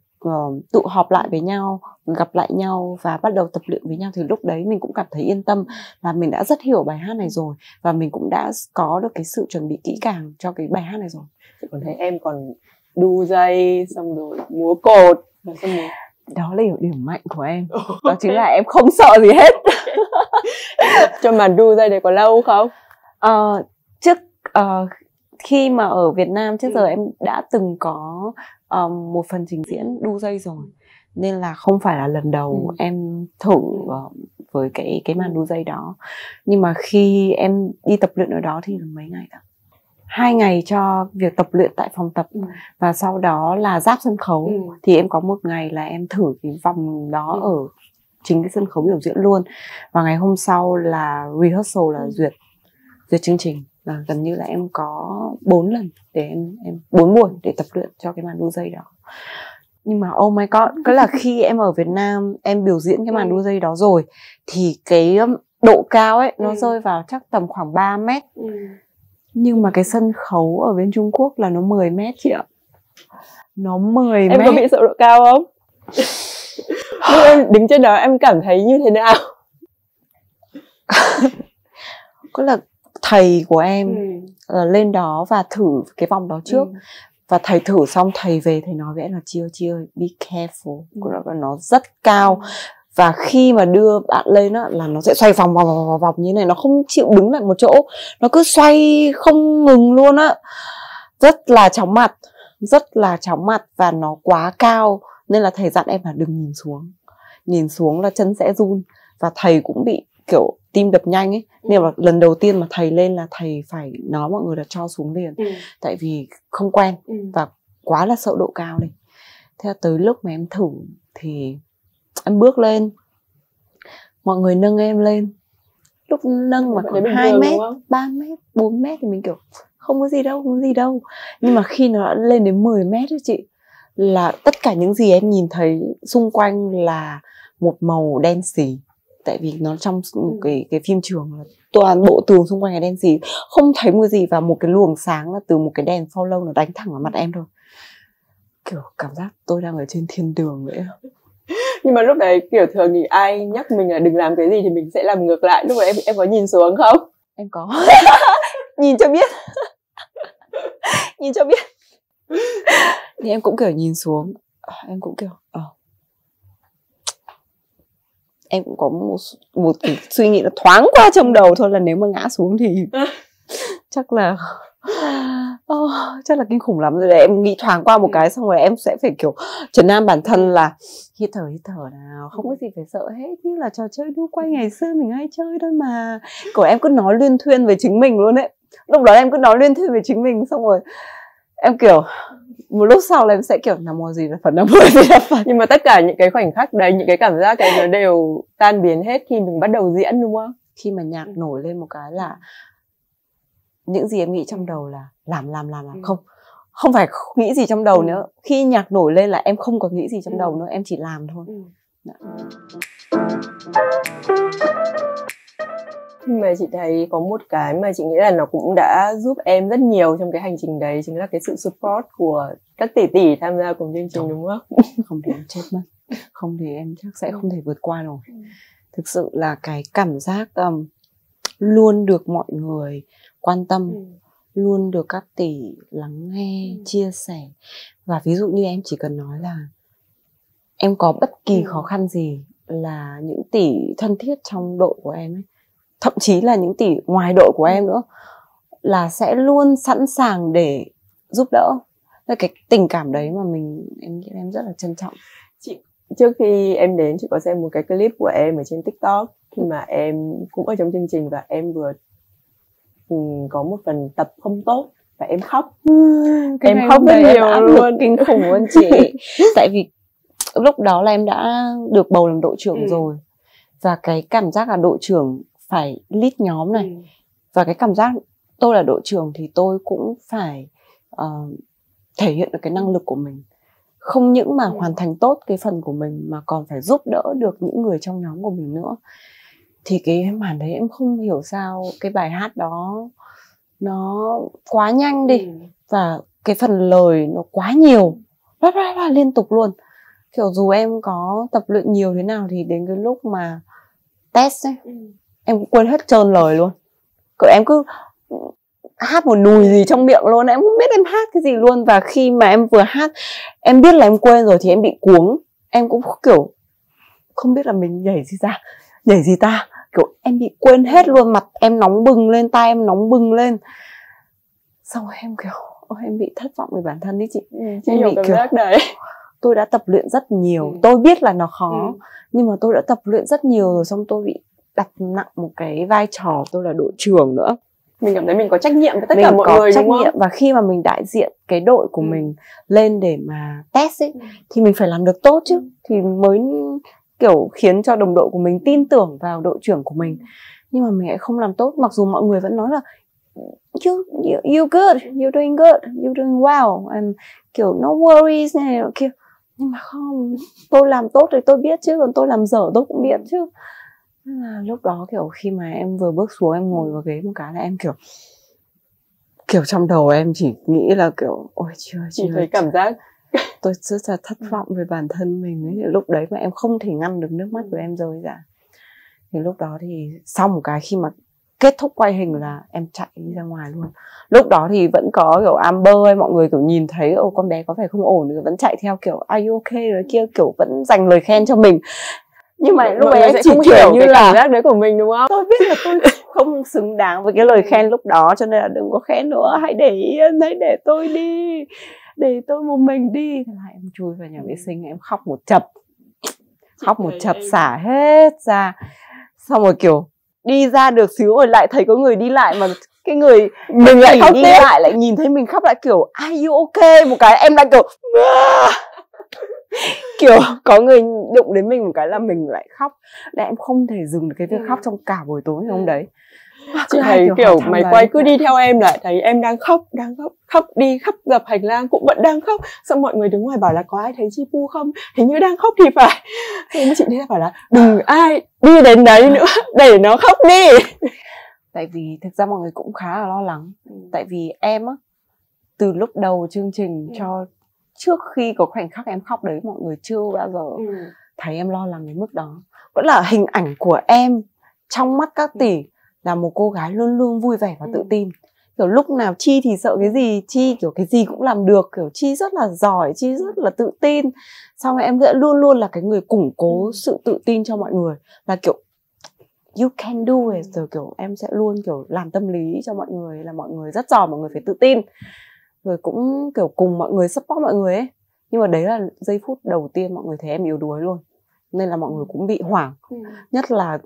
tụ họp lại với nhau, gặp lại nhau và bắt đầu tập luyện với nhau, thì lúc đấy mình cũng cảm thấy yên tâm là mình đã rất hiểu bài hát này rồi, và mình cũng đã có được cái sự chuẩn bị kỹ càng cho cái bài hát này rồi. Chị còn thấy em còn đu dây, xong rồi múa cột, đó là điểm mạnh của em. Đó chính là em không sợ gì hết. Cho màn đu dây đấy có lâu không? Khi mà ở Việt Nam trước giờ em đã từng có một phần trình diễn đu dây rồi, nên là không phải là lần đầu em thử với cái màn đu dây đó. Nhưng mà khi em đi tập luyện ở đó thì là mấy ngày đó, 2 ngày cho việc tập luyện tại phòng tập, và sau đó là giáp sân khấu. Thì em có 1 ngày là em thử cái vòng đó ở chính cái sân khấu biểu diễn luôn, và ngày hôm sau là rehearsal, là duyệt chương trình. Và gần như là em có 4 lần để em 4 buổi để tập luyện cho cái màn đu dây đó. Nhưng mà oh my god, cái là khi em ở Việt Nam em biểu diễn cái màn đu dây đó rồi thì cái độ cao ấy nó rơi vào chắc tầm khoảng 3 mét. Nhưng mà cái sân khấu ở bên Trung Quốc là nó 10 mét chị ạ. Nó 10 mét. Em có bị sợ độ cao không? Lúc em đứng trên đó em cảm thấy như thế nào? Có là thầy của em lên đó và thử cái vòng đó trước. Và thầy thử xong thầy về thầy nói với em là Chia be careful. Nó rất cao. Và khi mà đưa bạn lên á, là nó sẽ xoay vòng như này, nó không chịu đứng lại một chỗ, nó cứ xoay không ngừng luôn á. Rất là chóng mặt và nó quá cao, nên là thầy dặn em là đừng nhìn xuống là chân sẽ run. Và thầy cũng bị kiểu tim đập nhanh ấy, nên là lần đầu tiên mà thầy lên là thầy phải nói mọi người là cho xuống liền, tại vì không quen và quá là sợ độ cao này. Thế tới lúc mà em thử thì em bước lên, mọi người nâng em lên. Lúc nâng mà còn 2 mét, 3 mét, 4 mét thì mình kiểu không có gì đâu, không có gì đâu. Nhưng mà khi nó đã lên đến 10 mét đó chị, là tất cả những gì em nhìn thấy xung quanh là một màu đen xì. Tại vì nó trong cái phim trường là toàn bộ tường xung quanh là đen xì, không thấy một gì, và một cái luồng sáng là từ một cái đèn follow nó đánh thẳng vào mặt em thôi. Kiểu cảm giác tôi đang ở trên thiên đường vậy. Nhưng mà lúc đấy kiểu thường thì ai nhắc mình là đừng làm cái gì thì mình sẽ làm ngược lại. Lúc đấy em có nhìn xuống không? Em có. Nhìn cho biết. Nhìn cho biết. Thì em cũng kiểu nhìn xuống. Em cũng kiểu em cũng có một cái suy nghĩ nó thoáng qua trong đầu thôi, là nếu mà ngã xuống thì chắc là chắc là kinh khủng lắm rồi. Để em nghĩ thoáng qua một cái, xong rồi em sẽ phải kiểu trấn an bản thân là hít thở nào, không có gì phải sợ hết, như là trò chơi đu quay ngày xưa mình hay chơi thôi mà. Kiểu em cứ nói luyên thuyên về chính mình luôn ấy. Lúc đó em cứ nói luyên thuyên về chính mình, xong rồi em kiểu một lúc sau là em sẽ kiểu Nam Mô gì là Phật, Nam Mô gì là Phật. Nhưng mà tất cả những cái khoảnh khắc đấy, những cái cảm giác đấy nó đều tan biến hết khi mình bắt đầu diễn, đúng không? Khi mà nhạc nổi lên một cái là những gì em nghĩ trong đầu là làm. Không phải nghĩ gì trong đầu nữa. Khi nhạc nổi lên là em không có nghĩ gì trong đầu nữa, em chỉ làm thôi. Nhưng mà chị thấy có một cái mà chị nghĩ là nó cũng đã giúp em rất nhiều trong cái hành trình đấy, chính là cái sự support của các tỷ tỷ tham gia cùng chương trình, đúng không? Không thì em chết mất. Không thì em chắc sẽ không thể vượt qua nổi. Thực sự là cái cảm giác luôn được mọi người quan tâm, luôn được các tỷ lắng nghe, chia sẻ. Và ví dụ như em chỉ cần nói là em có bất kỳ khó khăn gì, là những tỷ thân thiết trong đội của em ấy, thậm chí là những tỷ ngoài đội của em nữa, là sẽ luôn sẵn sàng để giúp đỡ. Cái tình cảm đấy mà em rất là trân trọng. Trước khi em đến, chị có xem một cái clip của em ở trên TikTok khi mà em cũng ở trong chương trình, và em vừa có một phần tập không tốt và em khóc. Em khóc rất nhiều luôn, kinh khủng luôn chị. Tại vì lúc đó là em đã được bầu làm đội trưởng rồi, và cái cảm giác là đội trưởng phải lead nhóm này, và cái cảm giác tôi là đội trưởng thì tôi cũng phải thể hiện được cái năng lực của mình, không những mà hoàn thành tốt cái phần của mình mà còn phải giúp đỡ được những người trong nhóm của mình nữa. Thì cái màn đấy em không hiểu sao cái bài hát đó nó quá nhanh đi, và cái phần lời nó quá nhiều, liên tục luôn. Kiểu dù em có tập luyện nhiều thế nào thì đến cái lúc mà test ấy, em cũng quên hết trơn lời luôn. Cậu em cứ hát một nùi gì trong miệng luôn, em không biết em hát cái gì luôn. Và khi mà em vừa hát, em biết là em quên rồi thì em bị cuống. Em cũng kiểu không biết là mình nhảy gì ta. Kiểu em bị quên hết luôn, mặt em nóng bừng lên, tai em nóng bừng lên. Xong rồi em kiểu em bị thất vọng về bản thân đấy chị. Chị hiểu cảm giác đấy. Tôi đã tập luyện rất nhiều, tôi biết là nó khó, nhưng mà tôi đã tập luyện rất nhiều rồi, xong tôi bị đặt nặng một cái vai trò tôi là đội trưởng nữa. Mình cảm thấy mình có trách nhiệm với tất cả mọi người, trách nhiệm. Và khi mà mình đại diện cái đội của mình lên để mà test ấy, thì mình phải làm được tốt chứ, thì mới kiểu khiến cho đồng đội của mình tin tưởng vào đội trưởng của mình. Nhưng mà mình lại không làm tốt, mặc dù mọi người vẫn nói là you good, you doing good, you doing well, and kiểu no worries này kia. Nhưng mà không, tôi làm tốt thì tôi biết chứ, còn tôi làm dở tôi cũng biết chứ. Nên là lúc đó kiểu khi mà em vừa bước xuống, em ngồi vào ghế một cái là em kiểu trong đầu em chỉ nghĩ là kiểu ôi chưa thấy cảm giác tôi rất là thất vọng về bản thân mình ấy. Lúc đấy mà em không thể ngăn được nước mắt của em rơi ra. Thì lúc đó thì sau một cái khi mà kết thúc quay hình là em chạy đi ra ngoài luôn. Lúc đó thì vẫn có kiểu Amber hay mọi người kiểu nhìn thấy con bé có vẻ không ổn nữa, vẫn chạy theo kiểu are you okay rồi kia, kiểu vẫn dành lời khen cho mình. Nhưng mà lúc ấy chỉ kiểu như là cảm giác đấy của mình, đúng không? Tôi biết là tôi không xứng đáng với cái lời khen lúc đó, cho nên là đừng có khen nữa, hãy để yên, hãy để tôi đi, để tôi một mình đi. Thế là em chui vào nhà vệ sinh, em khóc một chập xả hết ra. Xong rồi kiểu đi ra được xíu rồi lại thấy có người đi lại, mà cái người mình lại khóc đi lại lại nhìn thấy mình khóc, lại kiểu are you okay, một cái em đang kiểu Kiểu có người đụng đến mình một cái là mình lại khóc. Để em không thể dừng được cái việc khóc trong cả buổi tối ngày hôm đấy. Chị thấy kiểu máy quay cứ đi theo em lại thấy em đang khóc đi khắp dọc hành lang cũng vẫn đang khóc. Xong mọi người đứng ngoài bảo là có ai thấy Chi Pu không? Hình như đang khóc thì phải. Thế chị thấy là bảo là đừng ai đi đến đấy nữa, để nó khóc đi. Tại vì thực ra mọi người cũng khá là lo lắng. Tại vì em á, từ lúc đầu chương trình cho trước khi có khoảnh khắc em khóc đấy, mọi người chưa bao giờ thấy em lo lắng đến mức đó. Vẫn là hình ảnh của em trong mắt các tỷ là một cô gái luôn luôn vui vẻ và tự tin. Kiểu lúc nào Chi thì sợ cái gì, Chi kiểu cái gì cũng làm được, kiểu Chi rất là giỏi, Chi rất là tự tin. Xong rồi em sẽ luôn luôn là cái người củng cố sự tự tin cho mọi người. Là kiểu you can do it. Rồi kiểu em sẽ luôn kiểu làm tâm lý cho mọi người là mọi người rất giỏi, mọi người phải tự tin. Rồi cũng kiểu cùng mọi người support mọi người ấy. Nhưng mà đấy là giây phút đầu tiên mọi người thấy em yếu đuối luôn. Nên là mọi người cũng bị hoảng. Nhất là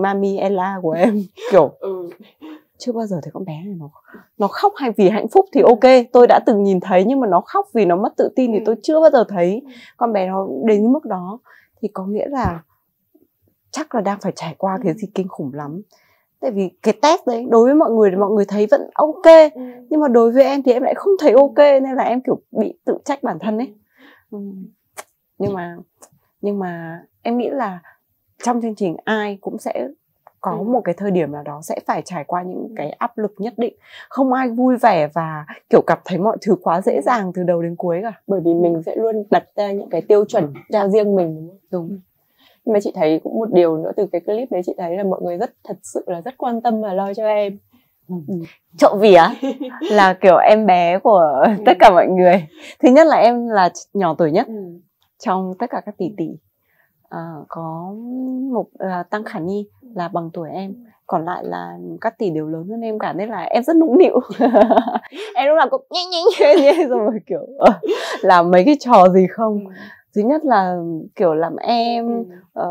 Mami Ella của em. Kiểu chưa bao giờ thấy con bé này nó khóc hay vì hạnh phúc thì ok, tôi đã từng nhìn thấy. Nhưng mà nó khóc vì nó mất tự tin thì tôi chưa bao giờ thấy con bé nó đến mức đó. Thì có nghĩa là chắc là đang phải trải qua cái gì kinh khủng lắm. Tại vì cái test đấy đối với mọi người thấy vẫn ok, nhưng mà đối với em thì em lại không thấy ok. Nên là em kiểu bị tự trách bản thân ấy. Nhưng mà em nghĩ là trong chương trình ai cũng sẽ có một cái thời điểm nào đó sẽ phải trải qua những cái áp lực nhất định. Không ai vui vẻ và kiểu cảm thấy mọi thứ quá dễ dàng từ đầu đến cuối cả. Bởi vì mình sẽ luôn đặt ra những cái tiêu chuẩn cho riêng mình. Đúng. Nhưng mà chị thấy cũng một điều nữa từ cái clip đấy, chị thấy là mọi người thật sự là rất quan tâm và lo cho em. Trộm vía là kiểu em bé của tất cả mọi người. Thứ nhất là em là nhỏ tuổi nhất trong tất cả các tỷ tỷ. Có một Tăng Khả Nhi là bằng tuổi em, còn lại là các tỷ đều lớn hơn em cả, nên là em rất nũng nịu. Em lúc nào cũng nhẹ rồi kiểu làm mấy cái trò gì không. Thứ nhất là kiểu làm em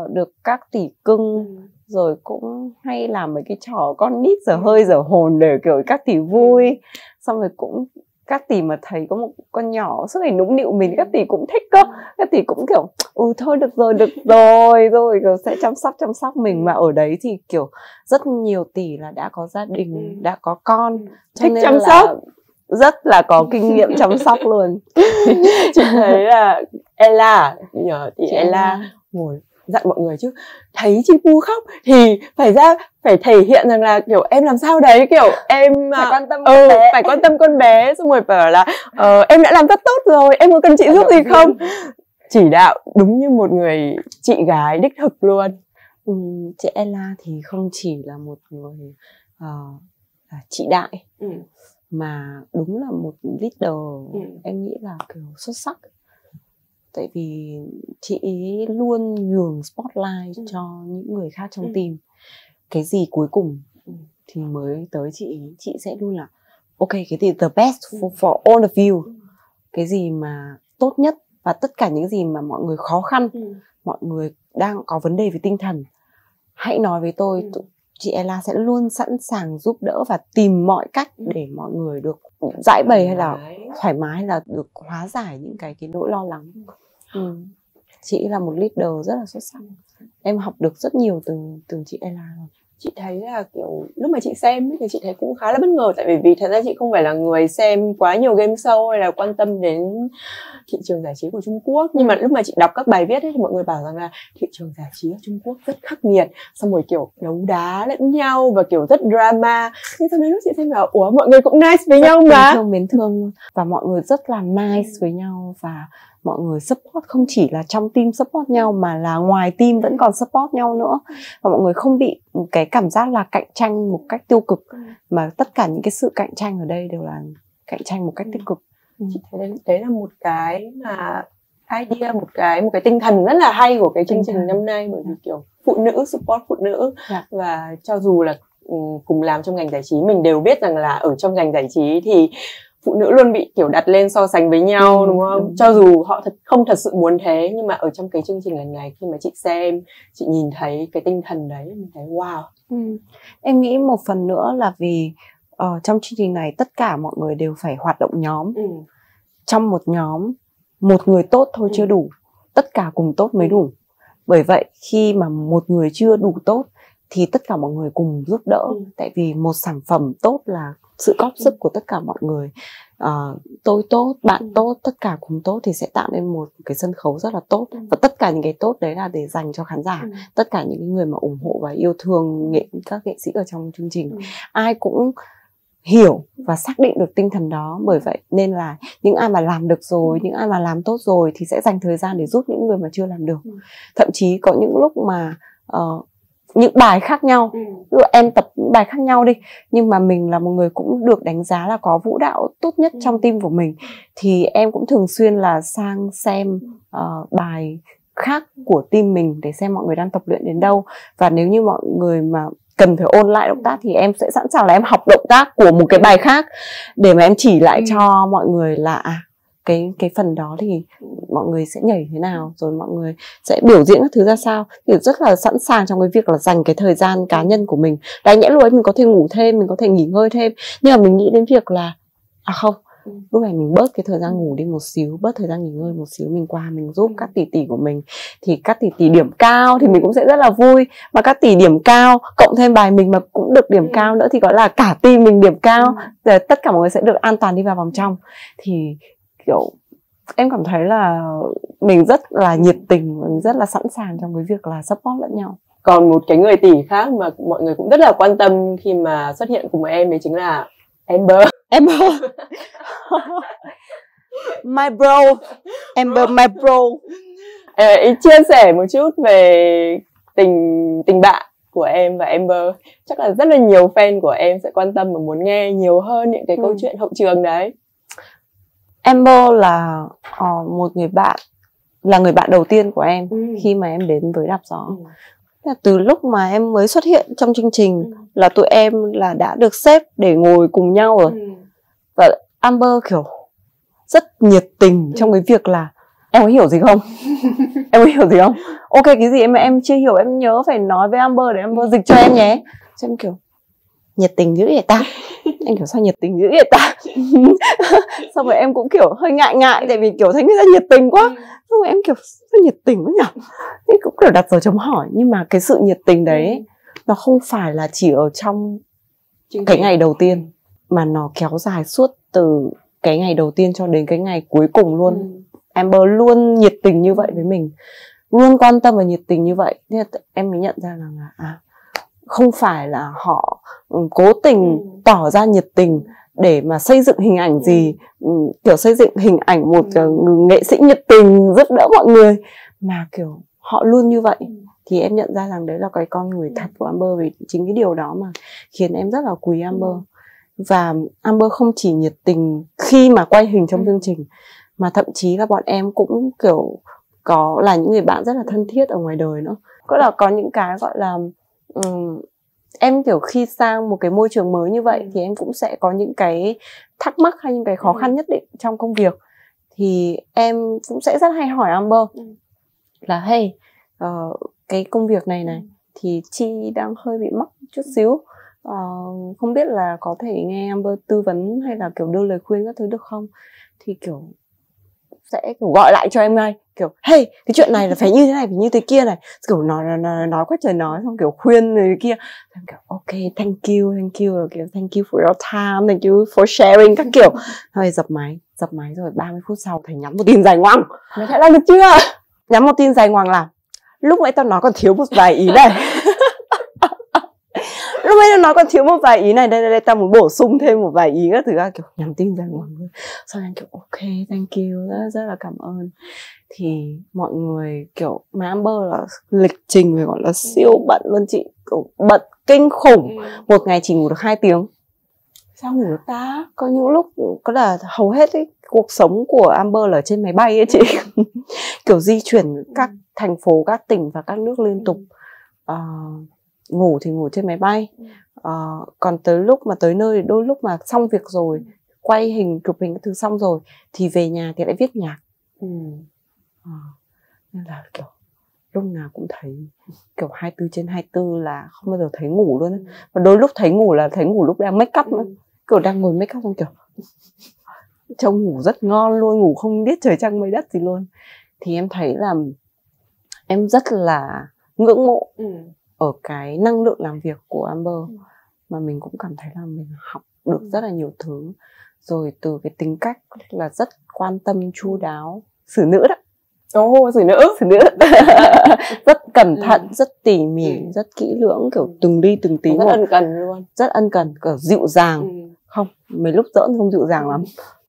được các tỷ cưng, rồi cũng hay làm mấy cái trò con nít dở hơi dở hồn để kiểu các tỷ vui. Xong rồi cũng các tỷ mà thấy có một con nhỏ suốt ngày nũng nịu mình, các tỷ cũng thích cơ. Các tỷ cũng kiểu thôi được rồi kiểu sẽ chăm sóc mình. Mà ở đấy thì kiểu rất nhiều tỷ là đã có gia đình, đã có con, thích chăm sóc, rất là có kinh nghiệm chăm sóc luôn. Chị thấy là Ella, nhờ tỷ Ella ngồi dặn mọi người chứ, thấy Chi Pu khóc thì phải thể hiện rằng là kiểu em làm sao đấy, kiểu em phải quan tâm con bé. Phải quan tâm con bé. Xong rồi bảo là em đã làm rất tốt rồi, em có cần chị giúp gì không. Chỉ đạo đúng như một người chị gái đích thực luôn. Chị Ella thì không chỉ là một người chị đại, mà đúng là một leader. Em nghĩ là kiểu xuất sắc. Tại vì chị ấy luôn nhường spotlight cho những người khác trong team. Cái gì cuối cùng thì mới tới chị sẽ luôn là ok, cái gì the best for all of you. Cái gì mà tốt nhất và tất cả những gì mà mọi người khó khăn, mọi người đang có vấn đề về tinh thần, hãy nói với tôi. Chị Ella sẽ luôn sẵn sàng giúp đỡ và tìm mọi cách để mọi người được giải bày hay là thoải mái, hay là được hóa giải những cái nỗi lo lắng. Chị là một leader rất là xuất sắc. Em học được rất nhiều từ chị Ella rồi. Chị thấy là kiểu lúc mà chị xem thì chị thấy cũng khá là bất ngờ. Tại vì thật ra chị không phải là người xem quá nhiều game show hay là quan tâm đến thị trường giải trí của Trung Quốc. Nhưng mà lúc mà chị đọc các bài viết ấy, thì mọi người bảo rằng là thị trường giải trí ở Trung Quốc rất khắc nghiệt, xong rồi kiểu đấu đá lẫn nhau và kiểu rất drama. Nhưng sau đấy lúc chị xem là mọi người cũng nice với nhau mà, mến thương và mọi người rất là nice với nhau. Và mọi người support, không chỉ là trong team support nhau mà là ngoài team vẫn còn support nhau nữa. Và mọi người không bị cái cảm giác là cạnh tranh một cách tiêu cực, mà tất cả những cái sự cạnh tranh ở đây đều là cạnh tranh một cách tích cực. Chị thấy đấy là một cái mà idea, một cái tinh thần rất là hay của cái chương trình năm nay. Bởi vì kiểu phụ nữ support phụ nữ. Và cho dù là cùng làm trong ngành giải trí, mình đều biết rằng là ở trong ngành giải trí thì phụ nữ luôn bị kiểu đặt lên so sánh với nhau, đúng không? Cho dù họ không thật sự muốn thế, nhưng mà ở trong cái chương trình lần này, khi mà chị xem, chị nhìn thấy cái tinh thần đấy, mình thấy wow. Em nghĩ một phần nữa là vì trong chương trình này tất cả mọi người đều phải hoạt động nhóm. Trong một nhóm một người tốt thôi chưa đủ, tất cả cùng tốt mới đủ. Bởi vậy khi mà một người chưa đủ tốt thì tất cả mọi người cùng giúp đỡ. Tại vì một sản phẩm tốt là sự góp sức của tất cả mọi người. Tôi tốt, bạn tốt, tất cả cùng tốt thì sẽ tạo nên một cái sân khấu rất là tốt. Và tất cả những cái tốt đấy là để dành cho khán giả. Tất cả những người mà ủng hộ và yêu thương các nghệ sĩ ở trong chương trình, ai cũng hiểu và xác định được tinh thần đó. Bởi vậy nên là những ai mà làm được rồi, những ai mà làm tốt rồi thì sẽ dành thời gian để giúp những người mà chưa làm được. Thậm chí có những lúc mà những bài khác nhau, ví dụ em tập những bài khác nhau đi, nhưng mà mình là một người cũng được đánh giá là có vũ đạo tốt nhất trong team của mình, thì em cũng thường xuyên là sang xem bài khác của team mình để xem mọi người đang tập luyện đến đâu. Và nếu như mọi người mà cần phải ôn lại động tác thì em sẽ sẵn sàng là em học động tác của một cái bài khác để mà em chỉ lại cho mọi người là cái phần đó thì mọi người sẽ nhảy thế nào, rồi mọi người sẽ biểu diễn các thứ ra sao. Thì rất là sẵn sàng trong cái việc là dành cái thời gian cá nhân của mình. Đáng nhẽ lúc ấy mình có thể ngủ thêm, mình có thể nghỉ ngơi thêm, nhưng mà mình nghĩ đến việc là không, lúc này mình bớt cái thời gian ngủ đi một xíu, bớt thời gian nghỉ ngơi một xíu, mình qua mình giúp các tỷ tỷ của mình. Thì các tỷ điểm cao thì mình cũng sẽ rất là vui. Mà các tỷ điểm cao cộng thêm bài mình mà cũng được điểm cao nữa thì gọi là cả team mình điểm cao. Rồi tất cả mọi người sẽ được an toàn đi vào vòng trong. Thì kiểu em cảm thấy là mình rất là nhiệt tình và mình rất là sẵn sàng trong cái việc là support lẫn nhau. Còn một cái người tỷ khác mà mọi người cũng rất là quan tâm khi mà xuất hiện cùng em đấy chính là Amber. My bro. Amber my bro. Chia sẻ một chút về tình bạn của em và Amber. Chắc là rất là nhiều fan của em sẽ quan tâm và muốn nghe nhiều hơn những cái câu chuyện hậu trường đấy. Amber là một người bạn, là người bạn đầu tiên của em khi mà em đến với Đạp Gió. Từ lúc mà em mới xuất hiện trong chương trình là tụi em là đã được xếp để ngồi cùng nhau rồi. Và Amber kiểu rất nhiệt tình trong cái việc là em có hiểu gì không? Em có hiểu gì không? Ok, cái gì em chưa hiểu em nhớ phải nói với Amber để Amber dịch cho em nhé. Cho em kiểu nhiệt tình dữ vậy ta. Anh kiểu sao nhiệt tình dữ vậy ta. Xong rồi em cũng kiểu hơi ngại tại vì kiểu thấy người ta nhiệt tình quá. Xong rồi em kiểu sao nhiệt tình quá nhỉ. Thế cũng kiểu đặt dấu chấm hỏi. Nhưng mà cái sự nhiệt tình đấy nó không phải là chỉ ở trong cái ngày đầu tiên, mà nó kéo dài suốt từ cái ngày đầu tiên cho đến cái ngày cuối cùng luôn. Amber luôn nhiệt tình như vậy với mình, luôn quan tâm và nhiệt tình như vậy. Nên em mới nhận ra rằng là không phải là họ cố tình tỏ ra nhiệt tình để mà xây dựng hình ảnh gì, kiểu xây dựng hình ảnh một nghệ sĩ nhiệt tình giúp đỡ mọi người, mà kiểu họ luôn như vậy. Thì em nhận ra rằng đấy là cái con người thật của Amber. Vì chính cái điều đó mà khiến em rất là quý Amber. Và Amber không chỉ nhiệt tình khi mà quay hình trong chương trình, mà thậm chí là bọn em cũng kiểu có là những người bạn rất là thân thiết ở ngoài đời nữa. Có những cái gọi là em kiểu khi sang một cái môi trường mới như vậy thì em cũng sẽ có những cái thắc mắc hay những cái khó khăn nhất định trong công việc. Thì em cũng sẽ rất hay hỏi Amber là hey, cái công việc này thì Chi đang hơi bị mắc chút xíu, không biết là có thể nghe Amber tư vấn hay là kiểu đưa lời khuyên các thứ được không. Thì kiểu sẽ kiểu gọi lại cho em ngay, kiểu hey, cái chuyện này là phải như thế này, phải như thế kia này, kiểu nói quá trời nói, xong kiểu khuyên người kia. Em kiểu ok, thank you, kiểu thank you for your time, thank you for sharing các kiểu. Thôi dập máy rồi 30 phút sau thầy nhắn một tin dài ngoằng. Mày đã làm được chưa? Nhắn một tin dài ngoằng là lúc nãy tao nói còn thiếu một vài ý này. Lúc nãy tao nói còn thiếu một vài ý này, đây tao muốn bổ sung thêm một vài ý các thứ, kiểu nhắn tin dài ngoằng. Sau em kiểu ok, thank you, rất là cảm ơn. Thì mọi người kiểu mà Amber là lịch trình phải gọi là siêu bận luôn chị, kiểu bận kinh khủng. Một ngày chỉ ngủ được 2 tiếng. Sao ngủ được ta? Có những lúc có là hầu hết ấy, cuộc sống của Amber là ở trên máy bay ấy chị. Kiểu di chuyển các thành phố, các tỉnh và các nước liên tục. Ngủ thì ngủ trên máy bay. Còn tới lúc mà tới nơi, đôi lúc mà xong việc rồi, quay hình, chụp hình các thứ xong rồi, thì về nhà thì lại viết nhạc. Nên là kiểu lúc nào cũng thấy kiểu 24/24 là không bao giờ thấy ngủ luôn ấy. Và đôi lúc thấy ngủ là thấy ngủ lúc đang make up nữa. Kiểu đang ngồi make up xong kiểu trông ngủ rất ngon luôn, ngủ không biết trời trăng mây đất gì luôn. Thì em thấy là em rất là ngưỡng mộ ở cái năng lượng làm việc của Amber, mà mình cũng cảm thấy là mình học được rất là nhiều thứ. Rồi từ cái tính cách là rất quan tâm chu đáo, xử nữ đó. Xử nữ. Rất cẩn thận, rất tỉ mỉ, rất kỹ lưỡng, kiểu từng ly từng tí rất một. ân cần luôn. Rất ân cần, kiểu dịu dàng. Không, mấy lúc giỡn thì không dịu dàng lắm.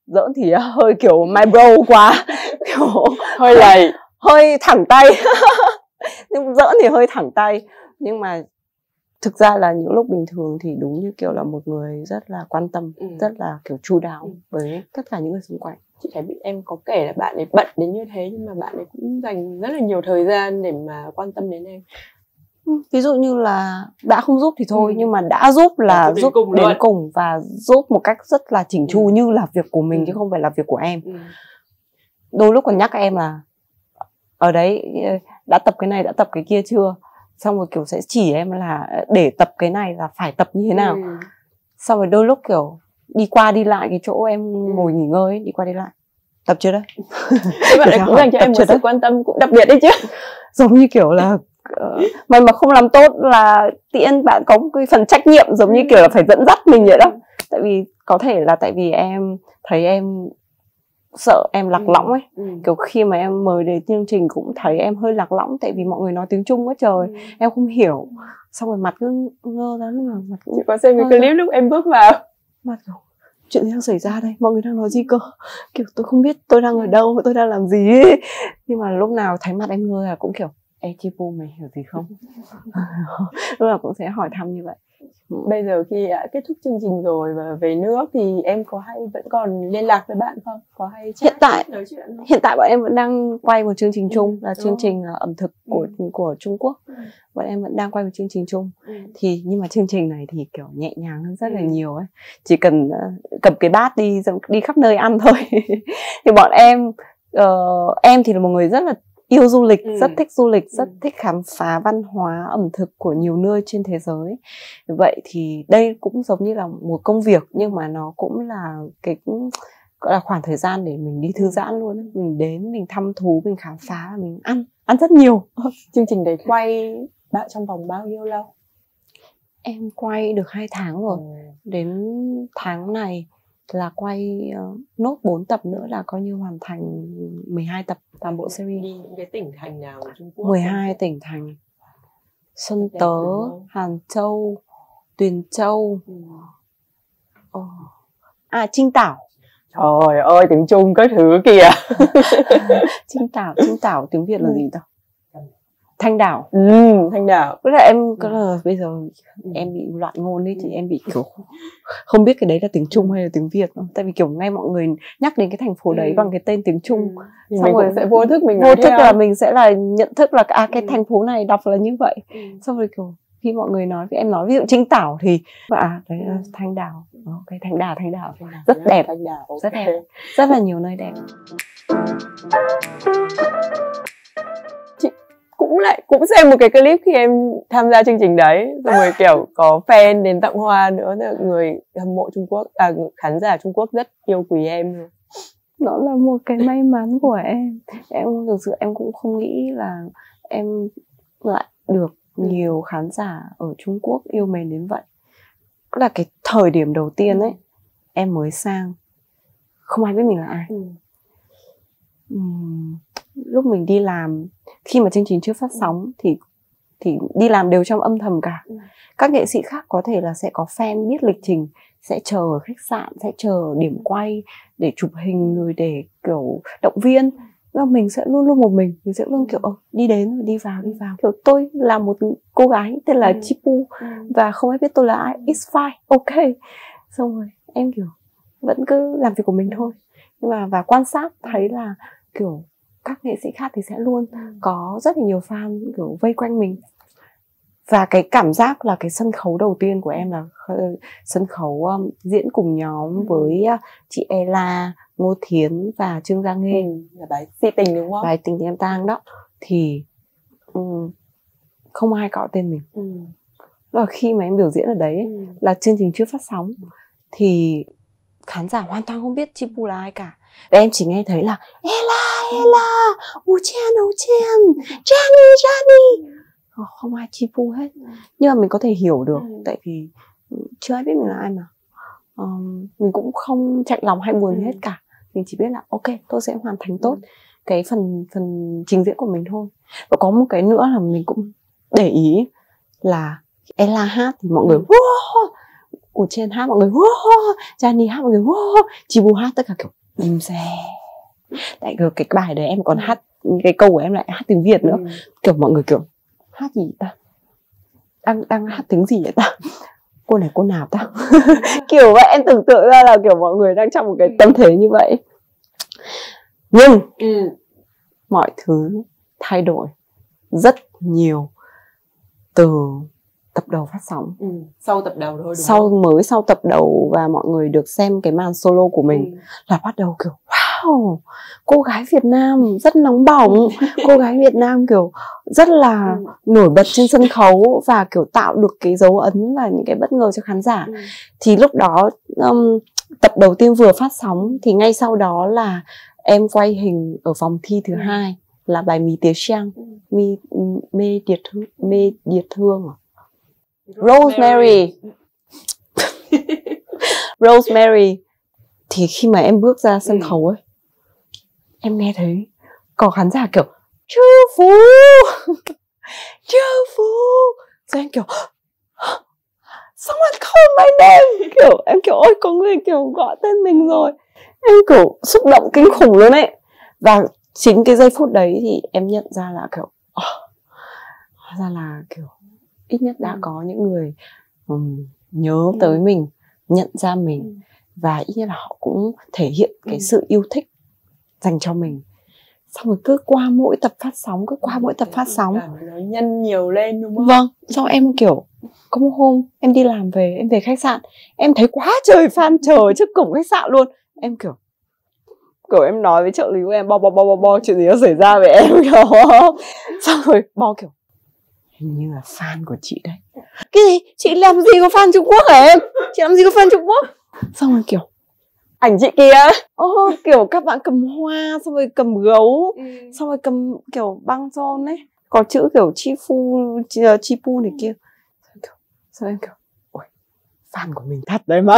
Giỡn thì hơi kiểu my bro quá, kiểu hơi lầy, hơi thẳng tay. Nhưng giỡn thì hơi thẳng tay. Nhưng mà thực ra là những lúc bình thường thì đúng như kiểu là một người rất là quan tâm, rất là kiểu chu đáo với tất cả những người xung quanh. Chị thấy em có kể là bạn ấy bận đến như thế, nhưng mà bạn ấy cũng dành rất là nhiều thời gian để mà quan tâm đến em. Ví dụ như là đã không giúp thì thôi, nhưng mà đã giúp là giúp đến cùng và giúp một cách rất là chỉnh chu, như là việc của mình chứ không phải là việc của em. Đôi lúc còn nhắc em là ở đấy đã tập cái này, đã tập cái kia chưa, xong rồi kiểu sẽ chỉ em là để tập cái này là phải tập như thế nào. Xong rồi đôi lúc kiểu đi qua đi lại cái chỗ em ngồi nghỉ ngơi ấy, đi qua đi lại, tập chưa đấy? Các bạn ấy cũng dành cho em một sự quan tâm cũng đặc biệt đấy chứ. Giống như kiểu là mày mà không làm tốt là tiện bạn có một cái phần trách nhiệm, giống như kiểu là phải dẫn dắt mình vậy đó. Tại vì có thể là tại vì em thấy em sợ em lạc lõng ấy. Kiểu khi mà em mời đến chương trình cũng thấy em hơi lạc lõng, tại vì mọi người nói tiếng Trung quá trời, em không hiểu. Xong rồi mặt cứ ngơ ra, lúc nào mặt cũng... Chị có xem cái clip lúc em bước vào, mặt kiểu chuyện gì đang xảy ra đây, mọi người đang nói gì cơ, kiểu tôi không biết tôi đang ở đâu, tôi đang làm gì ấy. Nhưng mà lúc nào thấy mặt em ngơ là cũng kiểu ê Chipu mày hiểu gì không. Lúc nào cũng sẽ hỏi thăm như vậy. Bây giờ khi đã kết thúc chương trình rồi và về nước thì em có hay vẫn còn liên lạc với bạn không? Có hay chat, nói chuyện không? Hiện tại bọn em vẫn đang quay một chương trình chung, là chương trình ẩm thực của Trung Quốc. Bọn em vẫn đang quay một chương trình chung. Thì nhưng mà chương trình này thì kiểu nhẹ nhàng hơn rất là nhiều ấy. Chỉ cần cầm cái bát đi khắp nơi ăn thôi. Thì bọn em thì là một người rất là yêu du lịch, rất thích du lịch, rất thích khám phá văn hóa ẩm thực của nhiều nơi trên thế giới. Vậy thì đây cũng giống như là một công việc, nhưng mà nó cũng là cái gọi là khoảng thời gian để mình đi thư giãn luôn. Mình đến, mình thăm thú, mình khám phá, mình ăn rất nhiều. Chương trình đấy quay trong vòng bao nhiêu lâu? Em quay được 2 tháng rồi. Đến tháng này là quay nốt 4 tập nữa là coi như hoàn thành 12 tập toàn bộ series. Đi những cái tỉnh thành nào ở Trung Quốc? 12 tỉnh thành. Xuân Tớ, Hàn Châu, Tuyền Châu, Trinh Tảo. Trời ơi, tiếng Trung các thứ kìa. Trinh Tảo tiếng Việt là gì ta? Thanh Đảo. Thanh Đảo. Tức là em bây giờ em bị loạn ngôn ấy, thì em bị kiểu không biết cái đấy là tiếng Trung hay là tiếng Việt không? Tại vì kiểu ngay mọi người nhắc đến cái thành phố đấy bằng cái tên tiếng Trung, xong rồi sẽ vô thức là mình sẽ là nhận thức là cái thành phố này đọc là như vậy. Xong rồi kiểu khi mọi người nói, em nói ví dụ Trinh Tảo thì đấy là Thanh Đảo. Cái Thanh Đảo rất đẹp, rất đẹp, rất là nhiều nơi đẹp. Cũng xem một cái clip khi em tham gia chương trình đấy, rồi kiểu có fan đến tặng hoa nữa, người hâm mộ Trung Quốc, khán giả Trung Quốc rất yêu quý em. Nó là một cái may mắn của em. Em thực sự em cũng không nghĩ là em lại được nhiều khán giả ở Trung Quốc yêu mến đến vậy. Là cái thời điểm đầu tiên ấy, em mới sang, không ai biết mình là ai. Lúc mình đi làm, khi mà chương trình chưa phát sóng thì đi làm đều trong âm thầm cả. Các nghệ sĩ khác có thể là sẽ có fan biết lịch trình, sẽ chờ ở khách sạn, sẽ chờ ở điểm quay để chụp hình, rồi để kiểu động viên. Nhưng mình sẽ luôn luôn một mình sẽ luôn kiểu đi đến rồi đi vào. Kiểu tôi là một cô gái tên là Chipu và không ai biết tôi là ai, it's fine, ok. Xong rồi em kiểu vẫn cứ làm việc của mình thôi. Nhưng mà và quan sát thấy là kiểu các nghệ sĩ khác thì sẽ luôn có rất là nhiều fan kiểu vây quanh mình. Và cái cảm giác là cái sân khấu đầu tiên của em là sân khấu diễn cùng nhóm với chị Ella, Ngô Thiến và Trương Gia Nghê, là bài Si Tình đúng không? Bài Tình Em Tang đó. Thì không ai gọi tên mình. Và khi mà em biểu diễn ở đấy là chương trình chưa phát sóng, thì khán giả hoàn toàn không biết Chi Pu là ai cả. Và em chỉ nghe thấy là Ella, Chen, Johnny. Không ai Chi Pu hết. Nhưng mà mình có thể hiểu được, tại vì chưa ai biết mình là ai mà. Mình cũng không chạnh lòng hay buồn gì hết cả. Mình chỉ biết là ok, tôi sẽ hoàn thành tốt cái phần trình diễn của mình thôi. Và có một cái nữa là mình cũng để ý là Ella hát thì mọi người wow, Ủ Chen hát mọi người wow, Johnny hát mọi người wow, Chi Pu hát tất cả kiểu im re. Tại cái bài đấy em còn hát, cái câu của em lại hát tiếng Việt nữa. Kiểu mọi người kiểu hát gì ta, đang hát tiếng gì vậy ta, cô này cô nào ta. Kiểu vậy, em tưởng tượng ra là kiểu mọi người đang trong một cái tâm thế như vậy. Nhưng mọi thứ thay đổi rất nhiều từ tập đầu phát sóng. Sau tập đầu thôi, sau tập đầu và mọi người được xem cái màn solo của mình là bắt đầu kiểu wow, cô gái Việt Nam rất nóng bỏng, cô gái Việt Nam kiểu rất là nổi bật trên sân khấu và kiểu tạo được cái dấu ấn và những cái bất ngờ cho khán giả. Thì lúc đó tập đầu tiên vừa phát sóng thì ngay sau đó là em quay hình ở vòng thi thứ hai là bài Mì Tía Trang, Mê Điệt Thương Rosemary. Thì khi mà em bước ra sân khấu ấy, em nghe thấy có khán giả kiểu Chư Phú. Rồi em kiểu someone called my name. Kiểu em kiểu ôi, có người kiểu gọi tên mình rồi. Em kiểu xúc động kinh khủng luôn ấy. Và chính cái giây phút đấy thì em nhận ra là kiểu hóa ra là kiểu ít nhất đã có những người nhớ tới mình, nhận ra mình, và ít nhất là họ cũng thể hiện cái sự yêu thích dành cho mình. Xong rồi cứ qua mỗi tập phát sóng nó nhân nhiều lên, đúng không? Vâng, xong em kiểu có một hôm em đi làm về, em về khách sạn, em thấy quá trời fan chờ trước cổng khách sạn luôn. Em kiểu em nói với trợ lý của em bo chuyện gì nó xảy ra với em kiểu. Xong rồi bo kiểu hình như là fan của chị đấy. Cái gì? Chị làm gì có fan Trung Quốc hả em? Chị làm gì có fan Trung Quốc? Xong rồi kiểu ảnh chị kìa. Kiểu các bạn cầm hoa, xong rồi cầm gấu, xong rồi cầm kiểu băng rôn ấy, có chữ kiểu Chi Pu này kia. Xong em kiểu ôi, fan của mình thật đấy mà.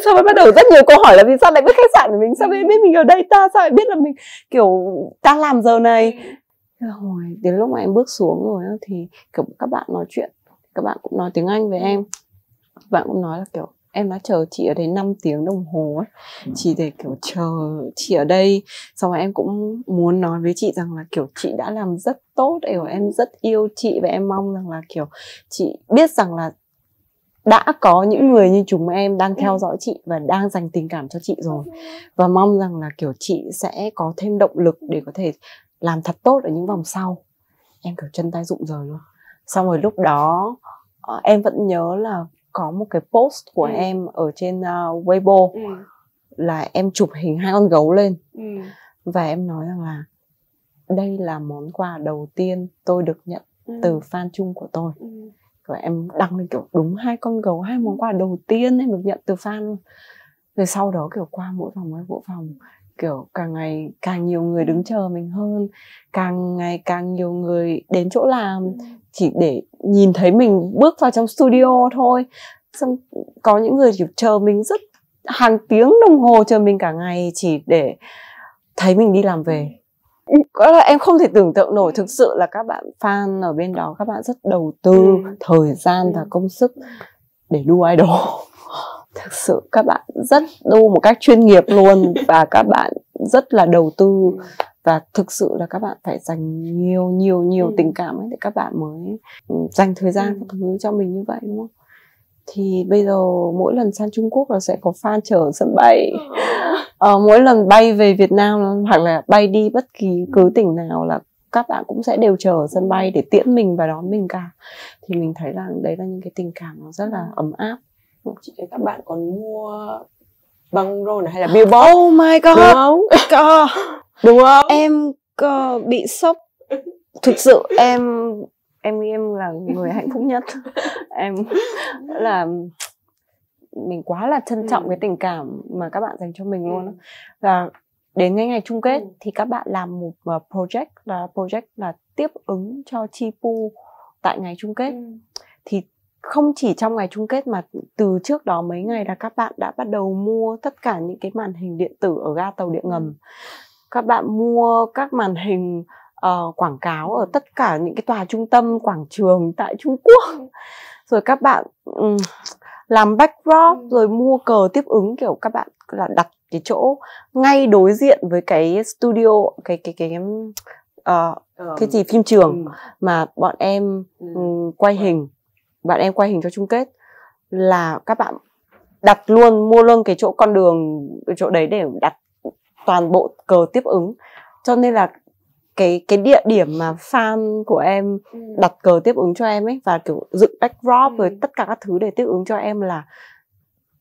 Xong rồi bắt đầu rất nhiều câu hỏi là vì sao lại biết khách sạn của mình, sao lại biết mình ở đây ta, sao lại biết là mình kiểu đang làm giờ này. Rồi đến lúc mà em bước xuống rồi thì kiểu các bạn nói chuyện, các bạn cũng nói tiếng Anh với em. Các bạn cũng nói là kiểu em đã chờ chị ở đây 5 tiếng đồng hồ ấy, chỉ để kiểu chờ chị ở đây. Xong rồi em cũng muốn nói với chị rằng là kiểu chị đã làm rất tốt, em rất yêu chị, và em mong rằng là kiểu chị biết rằng là đã có những người như chúng em đang theo dõi chị và đang dành tình cảm cho chị rồi, và mong rằng là kiểu chị sẽ có thêm động lực để có thể làm thật tốt ở những vòng sau. Em kiểu chân tay rụng rời luôn. Xong rồi lúc đó em vẫn nhớ là có một cái post của em ở trên Weibo, là em chụp hình 2 con gấu lên, và em nói rằng là đây là món quà đầu tiên tôi được nhận từ fan chung của tôi. Rồi em đăng lên kiểu đúng 2 con gấu, 2 món quà đầu tiên em được nhận từ fan luôn. Rồi sau đó kiểu qua mỗi vòng kiểu càng ngày càng nhiều người đứng chờ mình hơn, càng ngày càng nhiều người đến chỗ làm chỉ để nhìn thấy mình bước vào trong studio thôi. Xong có những người kiểu chờ mình rất hàng tiếng đồng hồ, chờ mình cả ngày chỉ để thấy mình đi làm về. Có là em không thể tưởng tượng nổi, thực sự là các bạn fan ở bên đó, các bạn rất đầu tư thời gian và công sức để đu idol. Thực sự các bạn rất đu một cách chuyên nghiệp luôn, và các bạn rất là đầu tư, và thực sự là các bạn phải dành nhiều tình cảm ấy để các bạn mới dành thời gian các thứ cho mình như vậy, đúng không? Thì bây giờ mỗi lần sang Trung Quốc là sẽ có fan chờ ở sân bay. Mỗi lần bay về Việt Nam hoặc là bay đi bất kỳ cứ tỉnh nào là các bạn cũng sẽ đều chờ ở sân bay để tiễn mình và đón mình cả. Thì mình thấy là đấy là những cái tình cảm nó rất là ấm áp. Chị thấy các bạn còn mua băng rôn hay là billboard. Oh my god. Đúng không? Đúng không? Em bị sốc. Thực sự em nghĩ em là người hạnh phúc nhất. Em là mình quá là trân trọng cái tình cảm mà các bạn dành cho mình luôn đó. Và đến cái ngày chung kết thì các bạn làm một project là tiếp ứng cho Chi Pu tại ngày chung kết. Thì không chỉ trong ngày chung kết mà từ trước đó mấy ngày là các bạn đã bắt đầu mua tất cả những cái màn hình điện tử ở ga tàu điện ngầm. Các bạn mua các màn hình quảng cáo ở tất cả những cái tòa trung tâm, quảng trường tại Trung Quốc. Rồi các bạn làm backdrop, rồi mua cờ tiếp ứng, kiểu các bạn là đặt cái chỗ ngay đối diện với cái studio, cái gì phim trường mà bọn em quay hình. Bạn em quay hình cho chung kết là các bạn đặt luôn, mua luôn cái chỗ con đường, cái chỗ đấy để đặt toàn bộ cờ tiếp ứng. Cho nên là cái địa điểm mà fan của em đặt cờ tiếp ứng cho em ấy, và kiểu dựng backdrop rồi tất cả các thứ để tiếp ứng cho em, là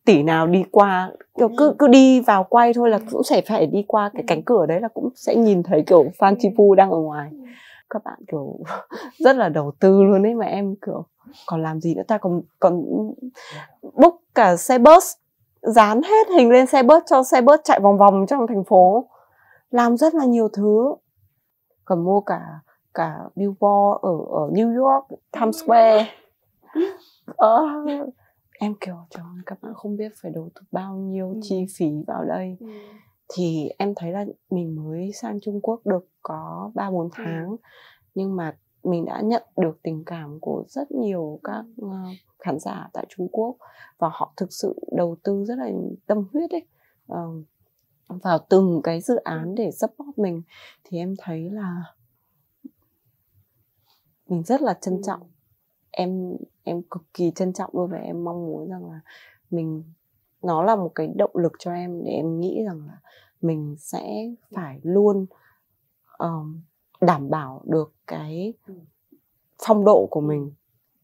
tỷ nào đi qua kiểu cứ đi vào quay thôi là cũng sẽ phải đi qua cái cánh cửa đấy là cũng sẽ nhìn thấy kiểu fan Chi Pu đang ở ngoài. Các bạn kiểu rất là đầu tư luôn ấy, mà em kiểu còn làm gì nữa ta, còn book cả xe bus, dán hết hình lên xe bus cho xe bus chạy vòng vòng trong thành phố, làm rất là nhiều thứ. Còn mua cả billboard ở New York, Times Square. Em kiểu trời ơi, các bạn không biết phải đầu tư bao nhiêu chi phí vào đây. Thì em thấy là mình mới sang Trung Quốc được có 3-4 tháng, nhưng mà mình đã nhận được tình cảm của rất nhiều các khán giả tại Trung Quốc, và họ thực sự đầu tư rất là tâm huyết ấy, vào từng cái dự án để support mình. Thì em thấy là mình rất là trân trọng. Em cực kỳ trân trọng luôn, và em mong muốn rằng là nó là một cái động lực cho em để em nghĩ rằng là mình sẽ phải luôn đảm bảo được cái phong độ của mình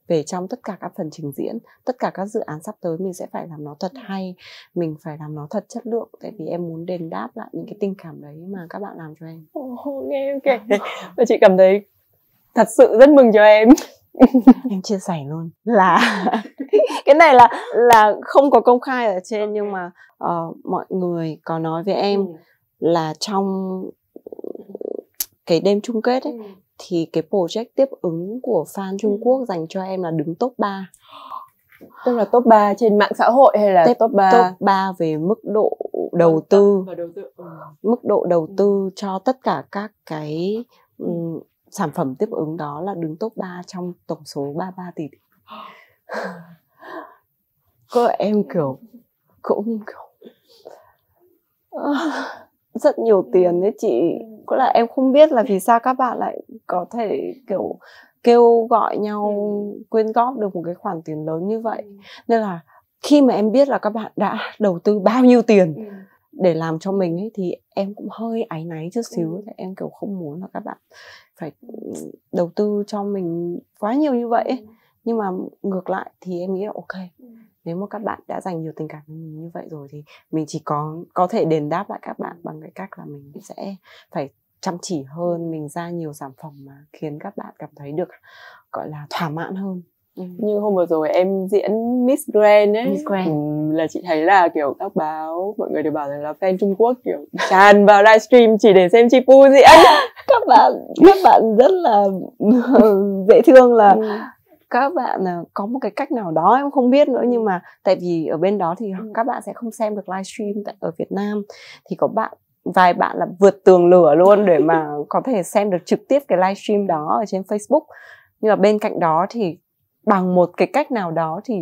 về trong tất cả các phần trình diễn, tất cả các dự án sắp tới mình sẽ phải làm nó thật hay, mình phải làm nó thật chất lượng, tại vì em muốn đền đáp lại những cái tình cảm đấy mà các bạn làm cho em. Nghe em kể và chị cảm thấy thật sự rất mừng cho em. Em chia sẻ luôn là cái này là không có công khai ở trên, nhưng mà mọi người có nói với em là trong cái đêm chung kết ấy, thì cái project tiếp ứng của fan Trung Quốc dành cho em là đứng top 3. Tức là top 3 trên mạng xã hội hay là top 3? Top 3 về mức độ đầu tư. Mức độ đầu tư cho tất cả các cái sản phẩm tiếp ứng đó là đứng top 3 trong tổng số 33 tỷ. Cô em kiểu cũng rất nhiều tiền đấy chị. Có là em không biết là vì sao các bạn lại có thể kiểu kêu gọi nhau quyên góp được một cái khoản tiền lớn như vậy. Nên là khi mà em biết là các bạn đã đầu tư bao nhiêu tiền để làm cho mình ấy, thì em cũng hơi áy náy chút xíu. Em kiểu không muốn là các bạn phải đầu tư cho mình quá nhiều như vậy ấy. Nhưng mà ngược lại thì em nghĩ là ok, nếu mà các bạn đã dành nhiều tình cảm như vậy rồi thì mình chỉ có thể đền đáp lại các bạn bằng cái cách là mình sẽ phải chăm chỉ hơn, mình ra nhiều sản phẩm mà khiến các bạn cảm thấy được gọi là thỏa mãn hơn. Như hôm vừa rồi em diễn Miss Grand ấy, là chị thấy là kiểu các báo mọi người đều bảo rằng là fan Trung Quốc kiểu tràn vào livestream chỉ để xem Chi Pu diễn. Các bạn rất là dễ thương, là các bạn có một cái cách nào đó em không biết nữa, nhưng mà tại vì ở bên đó thì các bạn sẽ không xem được livestream ở Việt Nam, thì có vài bạn là vượt tường lửa luôn để mà có thể xem được trực tiếp cái livestream đó ở trên Facebook. Nhưng mà bên cạnh đó thì bằng một cái cách nào đó thì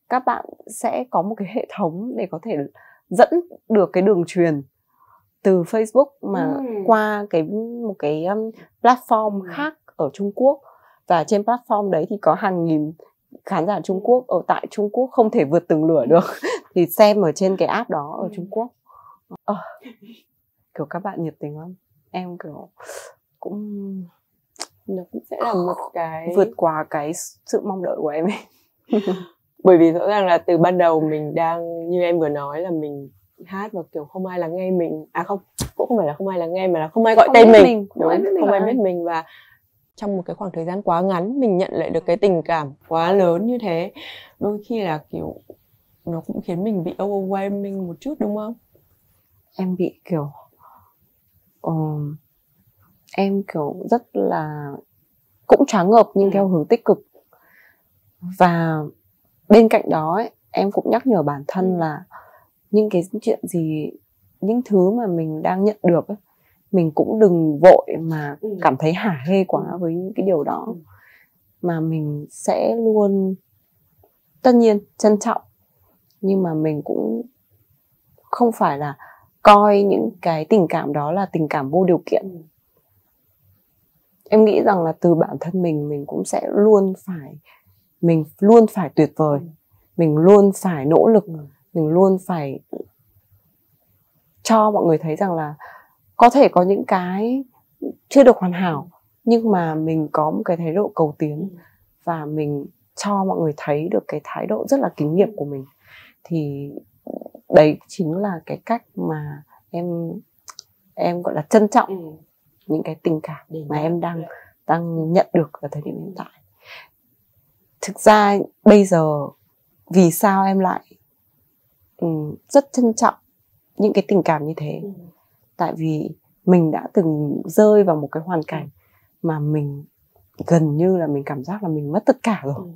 các bạn sẽ có một cái hệ thống để có thể dẫn được cái đường truyền từ Facebook mà qua một cái platform khác ở Trung Quốc. Và trên platform đấy thì có hàng nghìn khán giả Trung Quốc ở tại Trung Quốc không thể vượt tường lửa được thì xem ở trên cái app đó ở Trung Quốc. Kiểu các bạn nhiệt tình lắm. Em kiểu cũng nó cũng sẽ là một cái vượt qua cái sự mong đợi của em ấy. Bởi vì rõ ràng là từ ban đầu mình đang, như em vừa nói, là mình hát và kiểu không ai lắng nghe mình. Không, cũng không phải là không ai lắng nghe mà là không ai gọi tên mình. Không ai biết mình. Và trong một cái khoảng thời gian quá ngắn mình nhận lại được cái tình cảm quá lớn như thế. Đôi khi là kiểu nó cũng khiến mình bị overwhelming một chút đúng không? Em bị kiểu em kiểu rất là cũng choáng ngợp nhưng theo hướng tích cực. Và bên cạnh đó ấy, em cũng nhắc nhở bản thân là những cái chuyện gì, những thứ mà mình đang nhận được ấy, mình cũng đừng vội mà cảm thấy hả hê quá với những cái điều đó. Mà mình sẽ luôn, tất nhiên trân trọng, nhưng mà mình cũng không phải là coi những cái tình cảm đó là tình cảm vô điều kiện. Em nghĩ rằng là từ bản thân mình cũng sẽ mình luôn phải tuyệt vời, mình luôn phải nỗ lực, mình luôn phải cho mọi người thấy rằng là có thể có những cái chưa được hoàn hảo, nhưng mà mình có một cái thái độ cầu tiến và mình cho mọi người thấy được cái thái độ rất là kính nghiệp của mình. Thì đấy chính là cái cách mà em gọi là trân trọng những cái tình cảm mà em đang nhận được ở thời điểm hiện tại. Thực ra bây giờ vì sao em lại rất trân trọng những cái tình cảm như thế? Tại vì mình đã từng rơi vào một cái hoàn cảnh mà mình gần như là mình cảm giác là mình mất tất cả rồi.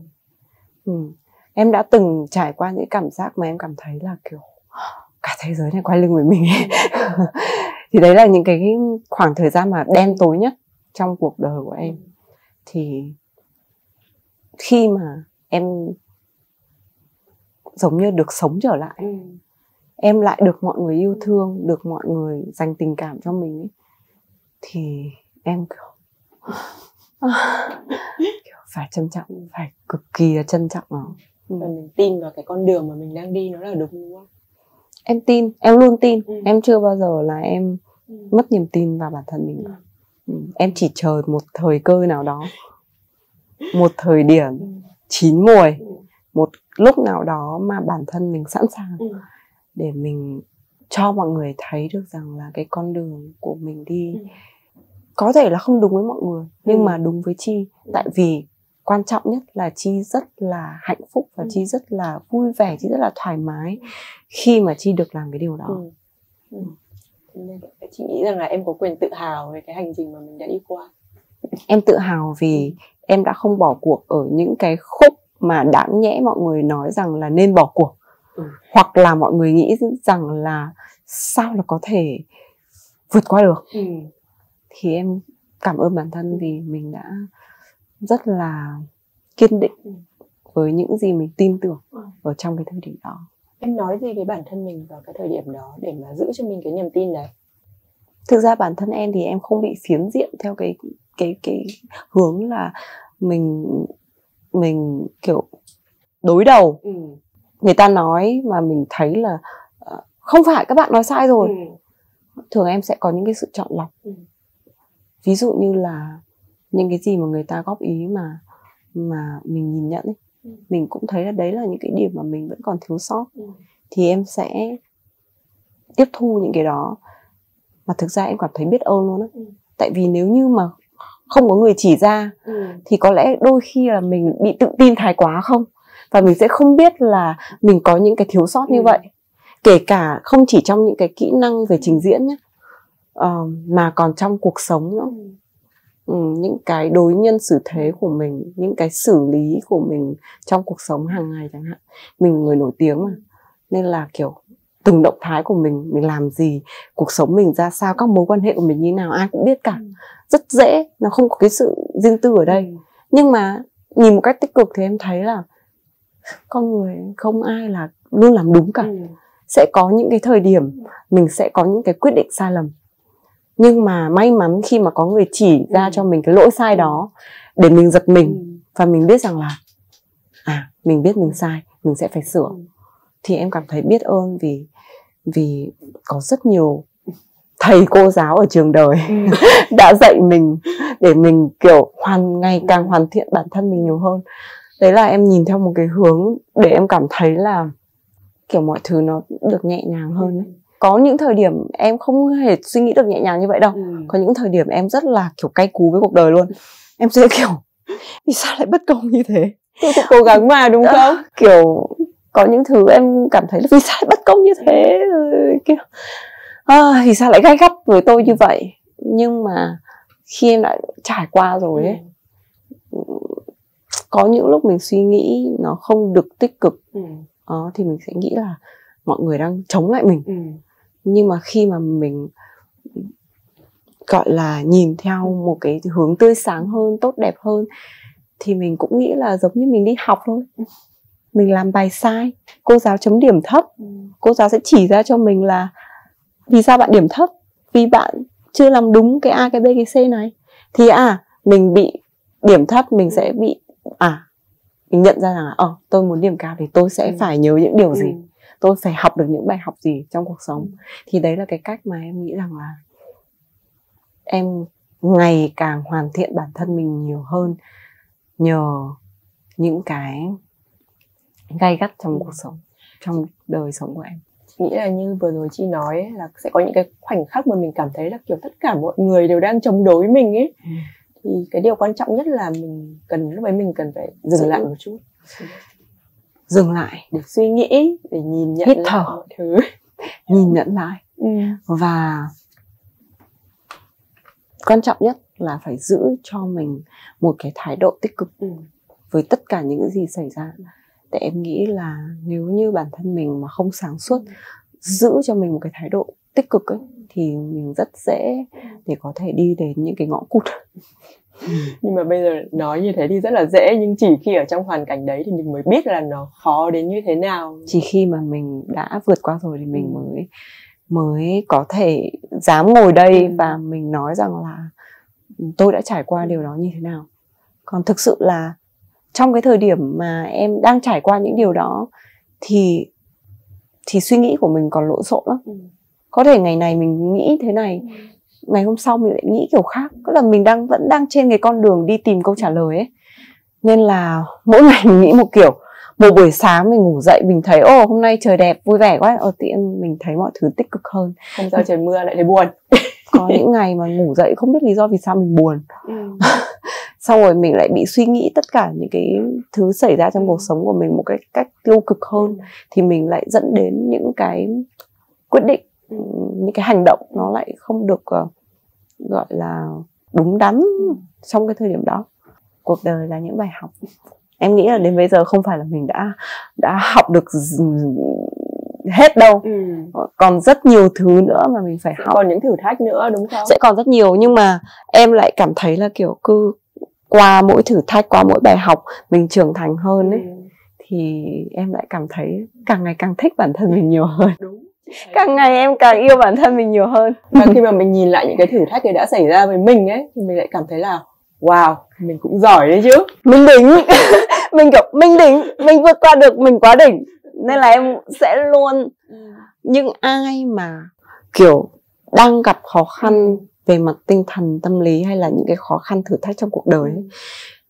Em đã từng trải qua những cảm giác mà em cảm thấy là kiểu cả thế giới này quay lưng với mình ấy. Thì đấy là những cái khoảng thời gian mà đen tối nhất trong cuộc đời của em. Thì khi mà em giống như được sống trở lại, em lại được mọi người yêu thương, được mọi người dành tình cảm cho mình ấy, thì em kiểu phải trân trọng, phải cực kỳ là trân trọng nó. Và mình tin vào cái con đường mà mình đang đi nó là đúng không? Em tin, em luôn tin. Em chưa bao giờ là em mất niềm tin vào bản thân mình. Em chỉ chờ một thời cơ nào đó, một thời điểm chín muồi, một lúc nào đó mà bản thân mình sẵn sàng để mình cho mọi người thấy được rằng là cái con đường của mình đi có thể là không đúng với mọi người, nhưng mà đúng với Chi. Tại vì quan trọng nhất là Chi rất là hạnh phúc và Chi rất là vui vẻ, Chi rất là thoải mái khi mà Chi được làm cái điều đó. Nên chị nghĩ rằng là em có quyền tự hào về cái hành trình mà mình đã đi qua. Em tự hào vì em đã không bỏ cuộc ở những cái khúc mà đáng nhẽ mọi người nói rằng là nên bỏ cuộc. Hoặc là mọi người nghĩ rằng là sao là có thể vượt qua được. Thì em cảm ơn bản thân vì mình đã rất là kiên định với những gì mình tin tưởng ở trong cái thời điểm đó. Em nói gì với bản thân mình vào cái thời điểm đó để mà giữ cho mình cái niềm tin đấy? Thực ra bản thân em thì em không bị phiến diện theo cái hướng là mình kiểu đối đầu. Người ta nói mà mình thấy là không phải, các bạn nói sai rồi. Thường em sẽ có những cái sự chọn lọc. Ví dụ như là những cái gì mà người ta góp ý mà mình nhìn nhận ấy, mình cũng thấy là đấy là những cái điểm mà mình vẫn còn thiếu sót. Thì em sẽ tiếp thu những cái đó. Mà thực ra em cảm thấy biết ơn luôn á. Tại vì nếu như mà không có người chỉ ra thì có lẽ đôi khi là mình bị tự tin thái quá không? Và mình sẽ không biết là mình có những cái thiếu sót như vậy. Kể cả không chỉ trong những cái kỹ năng về trình diễn nhé, mà còn trong cuộc sống nữa. Những cái đối nhân xử thế của mình, những cái xử lý của mình trong cuộc sống hàng ngày chẳng hạn. Mình là người nổi tiếng mà, nên là kiểu từng động thái của mình làm gì, cuộc sống mình ra sao, các mối quan hệ của mình như nào ai cũng biết cả. Rất dễ, nó không có cái sự riêng tư ở đây. Nhưng mà nhìn một cách tích cực thì em thấy là con người không ai là luôn làm đúng cả. Sẽ có những cái thời điểm mình sẽ có những cái quyết định sai lầm. Nhưng mà may mắn khi mà có người chỉ ra cho mình cái lỗi sai đó để mình giật mình và mình biết rằng là mình biết mình sai, mình sẽ phải sửa. Thì em cảm thấy biết ơn vì có rất nhiều thầy cô giáo ở trường đời đã dạy mình để mình kiểu ngày càng hoàn thiện bản thân mình nhiều hơn. Đấy là em nhìn theo một cái hướng để em cảm thấy là kiểu mọi thứ nó được nhẹ nhàng hơn ấy. Có những thời điểm em không hề suy nghĩ được nhẹ nhàng như vậy đâu. Có những thời điểm em rất là kiểu cay cú với cuộc đời luôn. Em sẽ kiểu vì sao lại bất công như thế? Tôi cũng cố gắng mà đúng không? Kiểu có những thứ em cảm thấy là vì sao lại bất công như thế, kiểu vì sao lại gay gắt với tôi như vậy. Nhưng mà khi em đã trải qua rồi ấy, có những lúc mình suy nghĩ nó không được tích cực, thì mình sẽ nghĩ là mọi người đang chống lại mình. Nhưng mà khi mà mình gọi là nhìn theo một cái hướng tươi sáng hơn, tốt đẹp hơn, thì mình cũng nghĩ là giống như mình đi học thôi. Mình làm bài sai, cô giáo chấm điểm thấp, cô giáo sẽ chỉ ra cho mình là vì sao bạn điểm thấp, vì bạn chưa làm đúng cái A, cái B, cái C này. Thì mình bị điểm thấp, mình sẽ bị mình nhận ra rằng là tôi muốn điểm cao thì tôi sẽ phải nhớ những điều gì, tôi phải học được những bài học gì trong cuộc sống. Thì đấy là cái cách mà em nghĩ rằng là em ngày càng hoàn thiện bản thân mình nhiều hơn nhờ những cái gay gắt trong cuộc sống, trong đời sống của em. Nghĩ là như vừa rồi chị nói ấy, là sẽ có những cái khoảnh khắc mà mình cảm thấy là kiểu tất cả mọi người đều đang chống đối mình ấy. Thì cái điều quan trọng nhất là lúc ấy mình cần phải dừng lại một chút, dừng lại để suy nghĩ, để nhìn nhận hít lại thở mọi thứ, nhìn nhận lại. Và quan trọng nhất là phải giữ cho mình một cái thái độ tích cực với tất cả những gì xảy ra. Tại em nghĩ là nếu như bản thân mình mà không sáng suốt, giữ cho mình một cái thái độ tích cực ấy, thì mình rất dễ để có thể đi đến những cái ngõ cụt. Nhưng mà bây giờ nói như thế thì rất là dễ, nhưng chỉ khi ở trong hoàn cảnh đấy thì mình mới biết là nó khó đến như thế nào. Chỉ khi mà mình đã vượt qua rồi thì mình mới có thể dám ngồi đây và mình nói rằng là tôi đã trải qua điều đó như thế nào. Còn thực sự là trong cái thời điểm mà em đang trải qua những điều đó thì suy nghĩ của mình còn lộn xộn lắm. Có thể ngày này mình nghĩ thế này, ngày hôm sau mình lại nghĩ kiểu khác. Tức là mình vẫn đang trên cái con đường đi tìm câu trả lời ấy. Nên là mỗi ngày mình nghĩ một kiểu. Một buổi sáng mình ngủ dậy mình thấy hôm nay trời đẹp, vui vẻ quá, tự nhiên mình thấy mọi thứ tích cực hơn. Hôm sau trời mưa lại thấy buồn. Có những ngày mà ngủ dậy không biết lý do vì sao mình buồn. Xong rồi mình lại bị suy nghĩ tất cả những cái thứ xảy ra trong cuộc sống của mình một cái cách tiêu cực hơn. Thì mình lại dẫn đến những cái quyết định, những cái hành động nó lại không được gọi là đúng đắn trong cái thời điểm đó. Cuộc đời là những bài học. Em nghĩ là đến bây giờ không phải là mình đã học được hết đâu. Còn rất nhiều thứ nữa mà mình phải học. Còn những thử thách nữa đúng không? Sẽ còn rất nhiều, nhưng mà em lại cảm thấy là kiểu cứ qua mỗi thử thách, qua mỗi bài học mình trưởng thành hơn ấy, thì em lại cảm thấy càng ngày càng thích bản thân mình nhiều hơn. Đúng. Càng ngày em càng yêu bản thân mình nhiều hơn. Và khi mà mình nhìn lại những cái thử thách ấy đã xảy ra với mình ấy, thì mình lại cảm thấy là wow, mình cũng giỏi đấy chứ. Mình đỉnh. mình đỉnh, mình vượt qua được, mình quá đỉnh. Nên là em sẽ luôn, những ai mà kiểu đang gặp khó khăn về mặt tinh thần, tâm lý, hay là những cái khó khăn thử thách trong cuộc đời ấy,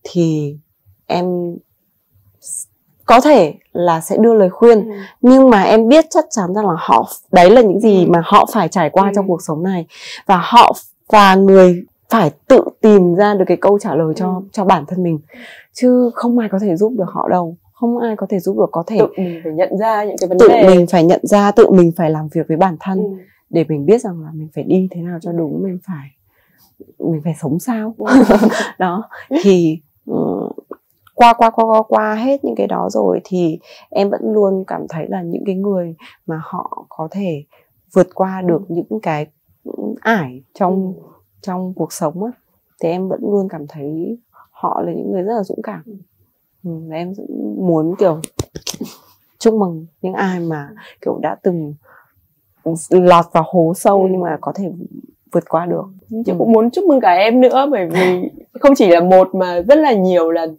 thì em có thể là sẽ đưa lời khuyên, nhưng mà em biết chắc chắn rằng là đấy là những gì mà họ phải trải qua trong cuộc sống này, và người phải tự tìm ra được cái câu trả lời cho bản thân mình, chứ không ai có thể giúp được họ đâu. Không ai có thể giúp được. Có thể tự mình phải nhận ra những cái vấn đề, tự mình phải nhận ra, tự mình phải làm việc với bản thân để mình biết rằng là mình phải đi thế nào cho đúng, mình phải sống sao. Đó thì qua hết những cái đó rồi thì em vẫn luôn cảm thấy là những cái người mà họ có thể vượt qua được những cái ải trong cuộc sống á, thì em vẫn luôn cảm thấy họ là những người rất là dũng cảm. Và em muốn kiểu chúc mừng những ai mà kiểu đã từng lọt vào hố sâu nhưng mà có thể vượt qua được. Chị cũng muốn chúc mừng cả em nữa, bởi vì không chỉ là một mà rất là nhiều lần.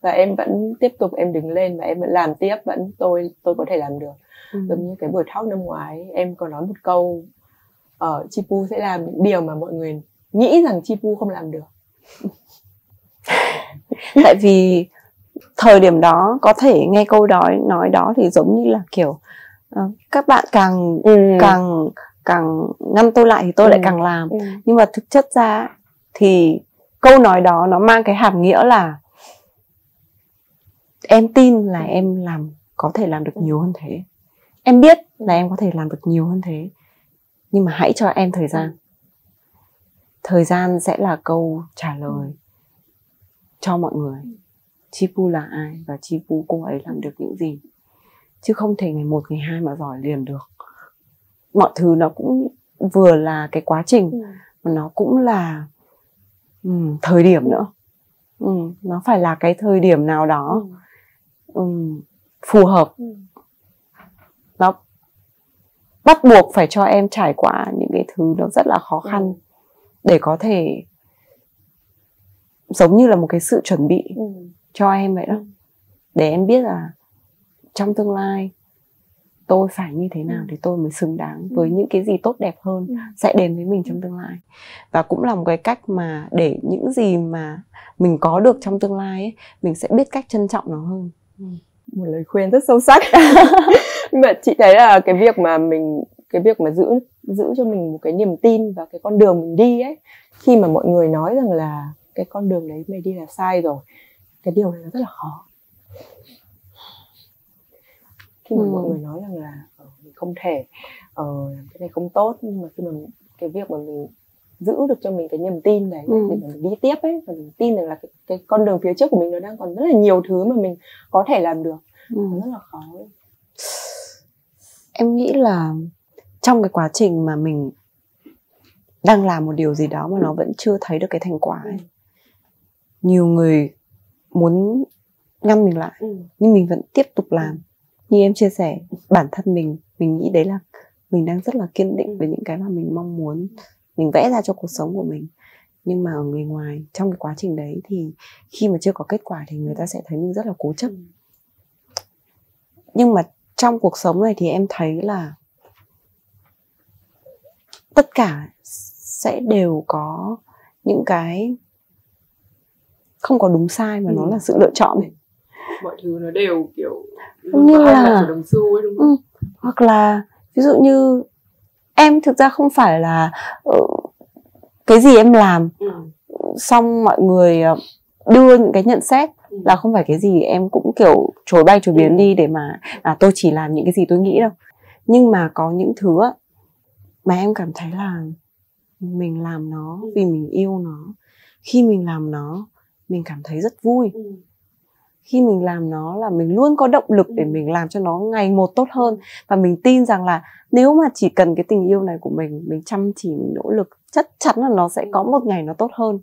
Và em vẫn tiếp tục, em đứng lên và em vẫn làm tiếp, tôi có thể làm được. Giống như cái buổi talk năm ngoái, em có nói một câu Chipu sẽ làm những điều mà mọi người nghĩ rằng Chipu không làm được. Tại vì thời điểm đó có thể nghe câu đó nói đó thì giống như là kiểu các bạn càng ngăn tôi lại thì tôi lại càng làm. Nhưng mà thực chất ra thì câu nói đó nó mang cái hàm nghĩa là em tin là em làm có thể làm được nhiều hơn thế. Em biết là em có thể làm được nhiều hơn thế, nhưng mà hãy cho em thời gian. Thời gian sẽ là câu trả lời cho mọi người. Chi Pu là ai và Chi Pu cô ấy làm được những gì. Chứ không thể ngày 1, ngày 2 mà giỏi liền được. Mọi thứ nó cũng vừa là cái quá trình, mà nó cũng là thời điểm nữa. Nó phải là cái thời điểm nào đó phù hợp. Nó bắt buộc phải cho em trải qua những cái thứ nó rất là khó khăn để có thể giống như là một cái sự chuẩn bị cho em vậy đó. Để em biết là trong tương lai tôi phải như thế nào thì tôi mới xứng đáng với những cái gì tốt đẹp hơn sẽ đến với mình trong tương lai. Và cũng là một cái cách mà để những gì mà mình có được trong tương lai ấy, mình sẽ biết cách trân trọng nó hơn. Một lời khuyên rất sâu sắc. Nhưng mà chị thấy là cái việc mà giữ cho mình một cái niềm tin và cái con đường mình đi ấy, khi mà mọi người nói rằng là cái con đường đấy mày đi là sai rồi, cái điều này nó rất là khó. Khi mà mọi người nói rằng là mình không thể làm cái này không tốt, nhưng mà khi mà cái việc mà mình giữ được cho mình cái niềm tin đấy để mà mình đi tiếp ấy, và mình tin rằng là cái con đường phía trước của mình nó đang còn rất là nhiều thứ mà mình có thể làm được, nó rất là khó ấy. Em nghĩ là trong cái quá trình mà mình đang làm một điều gì đó mà nó vẫn chưa thấy được cái thành quả ấy, nhiều người muốn ngăn mình lại, nhưng mình vẫn tiếp tục làm. Như em chia sẻ, bản thân mình nghĩ đấy là mình đang rất là kiên định với những cái mà mình mong muốn, mình vẽ ra cho cuộc sống của mình. Nhưng mà ở người ngoài, trong cái quá trình đấy thì khi mà chưa có kết quả thì người ta sẽ thấy mình rất là cố chấp. Nhưng mà trong cuộc sống này thì em thấy là tất cả sẽ đều có những cái không có đúng sai, mà nó là sự lựa chọn này. Mọi thứ nó đều kiểu như là đồng xu ấy, đúng không? Hoặc là ví dụ như em thực ra không phải là cái gì em làm xong mọi người đưa những cái nhận xét là không phải cái gì em cũng kiểu chối bay chối biến đi để mà tôi chỉ làm những cái gì tôi nghĩ đâu. Nhưng mà có những thứ mà em cảm thấy là mình làm nó vì mình yêu nó. Khi mình làm nó mình cảm thấy rất vui. Khi mình làm nó là mình luôn có động lực để mình làm cho nó ngày một tốt hơn. Và mình tin rằng là nếu mà chỉ cần cái tình yêu này của mình chăm chỉ, mình nỗ lực, chắc chắn là nó sẽ có một ngày nó tốt hơn.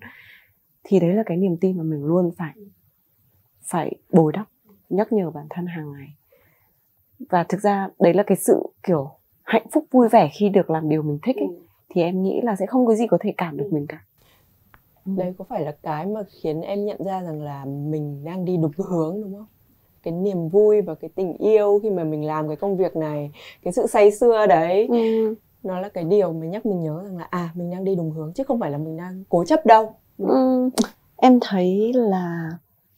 Thì đấy là cái niềm tin mà mình luôn phải bồi đắp, nhắc nhở bản thân hàng ngày. Và thực ra đấy là cái sự kiểu hạnh phúc vui vẻ khi được làm điều mình thích ấy. Thì em nghĩ là sẽ không có gì có thể cản được mình cả. Đấy có phải là cái mà khiến em nhận ra rằng là mình đang đi đúng hướng, đúng không? Cái niềm vui và cái tình yêu khi mà mình làm cái công việc này, cái sự say sưa đấy, nó là cái điều mà nhắc mình nhớ rằng là mình đang đi đúng hướng, chứ không phải là mình đang cố chấp đâu. Em thấy là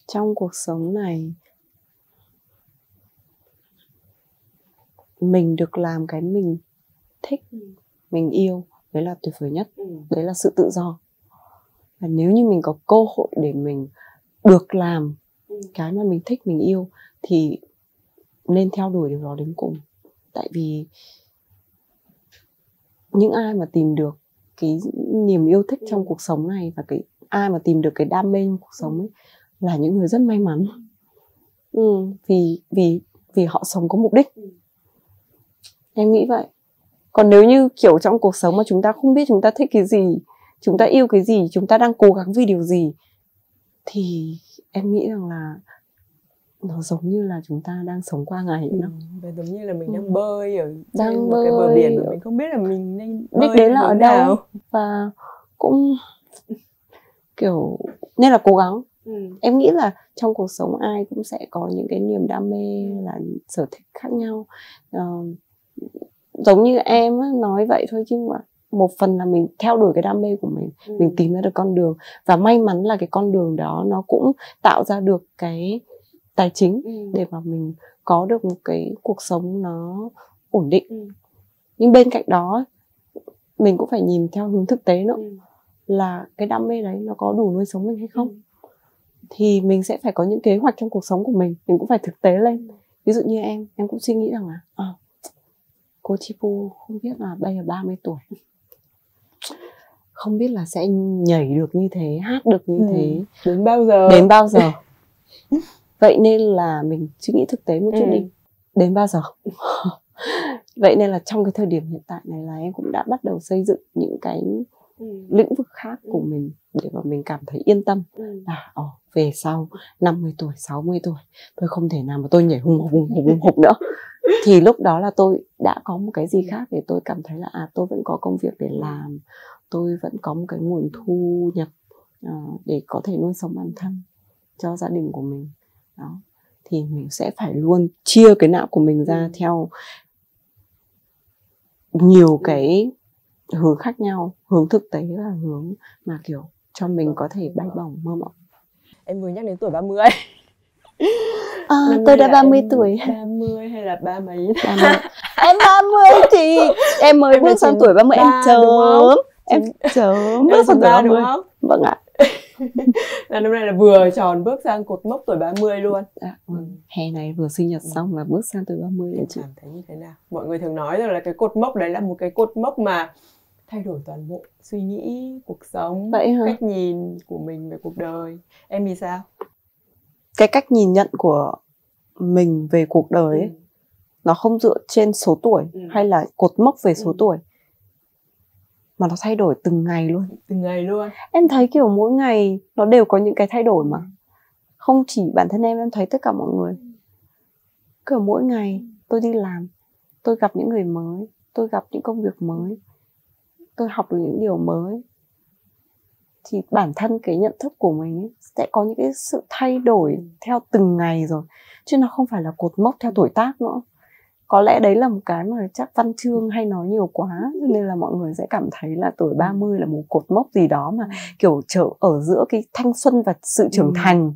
trong cuộc sống này mình được làm cái mình thích, mình yêu, đấy là tuyệt vời nhất. Đấy là sự tự do. Và nếu như mình có cơ hội để mình được làm cái mà mình thích, mình yêu, thì nên theo đuổi điều đó đến cùng. Tại vì những ai mà tìm được cái niềm yêu thích trong cuộc sống này, và ai mà tìm được cái đam mê trong cuộc sống ấy, là những người rất may mắn. Vì họ sống có mục đích. Em nghĩ vậy. Còn nếu như kiểu trong cuộc sống mà chúng ta không biết chúng ta thích cái gì, chúng ta yêu cái gì, chúng ta đang cố gắng vì điều gì, thì em nghĩ rằng là nó giống như là chúng ta đang sống qua ngày nữa. Và giống như là mình đang bơi ở đang trên bơi một cái bờ biển mà mình không biết là mình nên bơi đích đến là ở đâu nào. Và cũng kiểu nên là cố gắng. Em nghĩ là trong cuộc sống ai cũng sẽ có những cái niềm đam mê, là sở thích khác nhau. Giống như em nói vậy thôi, chứ mà một phần là mình theo đuổi cái đam mê của mình tìm ra được con đường. Và may mắn là cái con đường đó nó cũng tạo ra được cái tài chính để mà mình có được một cái cuộc sống nó ổn định. Nhưng bên cạnh đó mình cũng phải nhìn theo hướng thực tế nữa, là cái đam mê đấy nó có đủ nuôi sống mình hay không. Thì mình sẽ phải có những kế hoạch trong cuộc sống của mình cũng phải thực tế lên. ví dụ như em cũng suy nghĩ rằng là cô Chi Pu không biết là bây giờ 30 tuổi, không biết là sẽ nhảy được như thế, hát được như thế đến bao giờ. Vậy nên là mình suy nghĩ thực tế một chút đi, đến bao giờ. Vậy nên là trong cái thời điểm hiện tại này là em cũng đã bắt đầu xây dựng những cái lĩnh vực khác của mình để mà mình cảm thấy yên tâm là về sau 50 tuổi, 60 tuổi tôi không thể nào mà tôi nhảy hùng hục nữa. Thì lúc đó là tôi đã có một cái gì khác để tôi cảm thấy là tôi vẫn có công việc để làm, tôi vẫn có một cái nguồn thu nhập để có thể nuôi sống bản thân cho gia đình của mình. Đó. Thì mình sẽ phải luôn chia cái não của mình ra theo nhiều cái hướng khác nhau, hướng thực tế và hướng mà kiểu cho mình có thể bay bổng mơ mộng. Em vừa nhắc đến tuổi 30. Tôi đã 30 tuổi. 30 hay là ba mấy? 30. Em 30 thì em mới bước sang tuổi 30, em chớm. Em chớm bước sang tuổi 30 đúng không? Vâng ạ. Là năm nay là vừa tròn bước sang cột mốc tuổi 30 luôn. Hè này vừa sinh nhật xong là bước sang tuổi 30 Em cảm thấy như thế nào? Mọi người thường nói rằng là cái cột mốc đấy là một cái cột mốc mà thay đổi toàn bộ suy nghĩ, cuộc sống, cách nhìn của mình về cuộc đời. Em thì sao? Cái cách nhìn nhận của mình về cuộc đời ấy, nó không dựa trên số tuổi hay là cột mốc về số tuổi, mà nó thay đổi từng ngày luôn. Từng ngày luôn. Em thấy kiểu mỗi ngày nó đều có những cái thay đổi mà. Không chỉ bản thân em thấy tất cả mọi người. Kiểu mỗi ngày tôi đi làm, tôi gặp những người mới, tôi gặp những công việc mới, tôi học được những điều mới. Thì bản thân cái nhận thức của mình ấy, sẽ có những cái sự thay đổi theo từng ngày rồi. Chứ nó không phải là cột mốc theo tuổi tác nữa. Có lẽ đấy là một cái mà chắc văn chương hay nói nhiều quá, nên là mọi người sẽ cảm thấy là tuổi 30 là một cột mốc gì đó mà kiểu ở giữa cái thanh xuân và sự trưởng thành.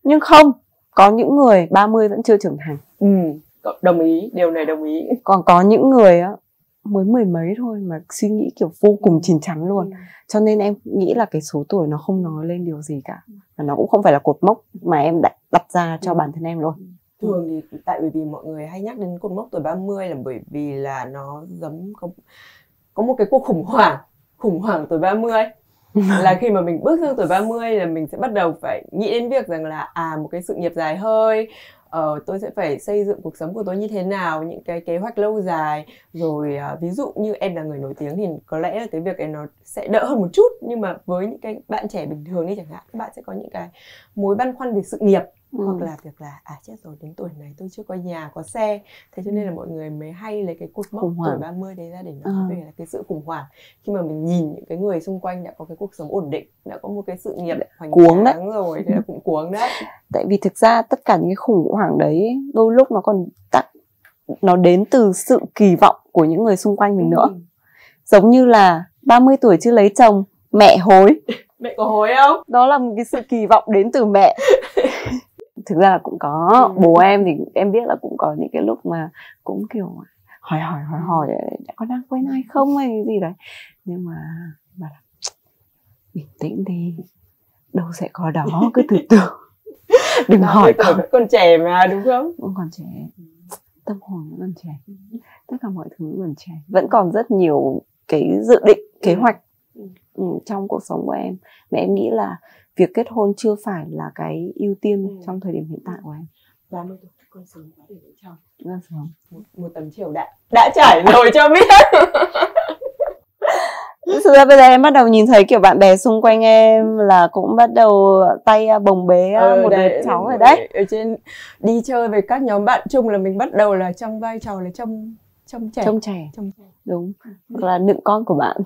Nhưng không, có những người 30 vẫn chưa trưởng thành. Đồng ý, điều này đồng ý. Còn có những người á mới mười mấy thôi mà suy nghĩ kiểu vô cùng chín chắn luôn. Cho nên em nghĩ là cái số tuổi nó không nói lên điều gì cả, và nó cũng không phải là cột mốc mà em đặt ra cho bản thân em luôn. Thường thì tại vì mọi người hay nhắc đến cột mốc tuổi 30 là bởi vì là nó giống có một cái cuộc khủng hoảng tuổi 30. Là khi mà mình bước sang tuổi 30 là mình sẽ bắt đầu phải nghĩ đến việc rằng là một cái sự nghiệp dài hơi, tôi sẽ phải xây dựng cuộc sống của tôi như thế nào, những cái kế hoạch lâu dài. Rồi ví dụ như em là người nổi tiếng thì có lẽ là cái việc ấy nó sẽ đỡ hơn một chút. Nhưng mà với những cái bạn trẻ bình thường đi chẳng hạn, các bạn sẽ có những cái mối băn khoăn về sự nghiệp. Hoặc là việc là chết rồi, đến tuổi này tôi chưa có nhà, có xe. Thế cho nên là mọi người mới hay lấy cái cột mốc tuổi 30 đấy ra để nói về là cái sự khủng hoảng. Khi mà mình nhìn những cái người xung quanh đã có cái cuộc sống ổn định, đã có một cái sự nghiệp hoành tráng rồi, thế là cũng cuống đấy. Tại vì thực ra tất cả những cái khủng hoảng đấy đôi lúc nó còn nó đến từ sự kỳ vọng của những người xung quanh mình nữa. Giống như là 30 tuổi chưa lấy chồng, mẹ hối. Mẹ có hối không? Đó là một cái sự kỳ vọng đến từ mẹ. Thực ra là cũng có. Bố em thì em biết là cũng có những cái lúc mà cũng kiểu hỏi đã có đang quen ai không hay cái gì đấy. Nhưng mà bình tĩnh đi, đâu sẽ có đó, cứ từ từ. Đừng hỏi con. Còn trẻ mà, đúng không? Vẫn còn trẻ, tâm hồn vẫn còn trẻ, tất cả mọi thứ vẫn còn trẻ, vẫn còn rất nhiều cái dự định, kế hoạch trong cuộc sống của em. Mà em nghĩ là việc kết hôn chưa phải là cái ưu tiên trong thời điểm hiện tại của em. 30 tuổi con sớm quá để lấy chồng. Vâng, sớm. Một tấm chiều đã trải rồi cho biết. Thực ra bây giờ em bắt đầu nhìn thấy kiểu bạn bè xung quanh em là cũng bắt đầu tay bồng bế một đứa cháu rồi đấy. Ở trên đi chơi với các nhóm bạn chung là mình bắt đầu là trong vai trò là trông trẻ. Đúng. Hoặc là nựng con của bạn.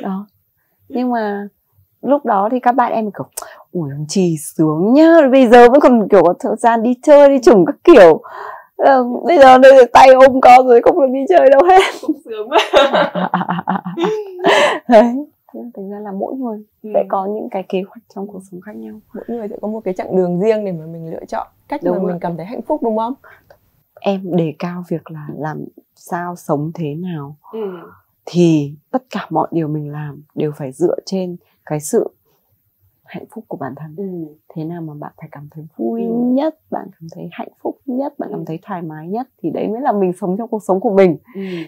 Đó. Nhưng mà lúc đó thì các bạn em kiểu ủi Trì sướng nhá, bây giờ vẫn còn kiểu có thời gian đi chơi đi chủng các kiểu. Bây giờ đây tay ôm con rồi không được đi chơi đâu hết. Sướng quá. Đấy. Thành ra là mỗi người sẽ có những cái kế hoạch trong cuộc sống khác nhau. Mỗi người sẽ có một cái chặng đường riêng để mà mình lựa chọn cách mà mình cảm thấy hạnh phúc, đúng không? Em đề cao việc là làm sao sống thế nào. Thì tất cả mọi điều mình làm đều phải dựa trên cái sự hạnh phúc của bản thân. Thế nào mà bạn phải cảm thấy vui nhất, bạn cảm thấy hạnh phúc nhất, bạn cảm thấy thoải mái nhất, thì đấy mới là mình sống trong cuộc sống của mình.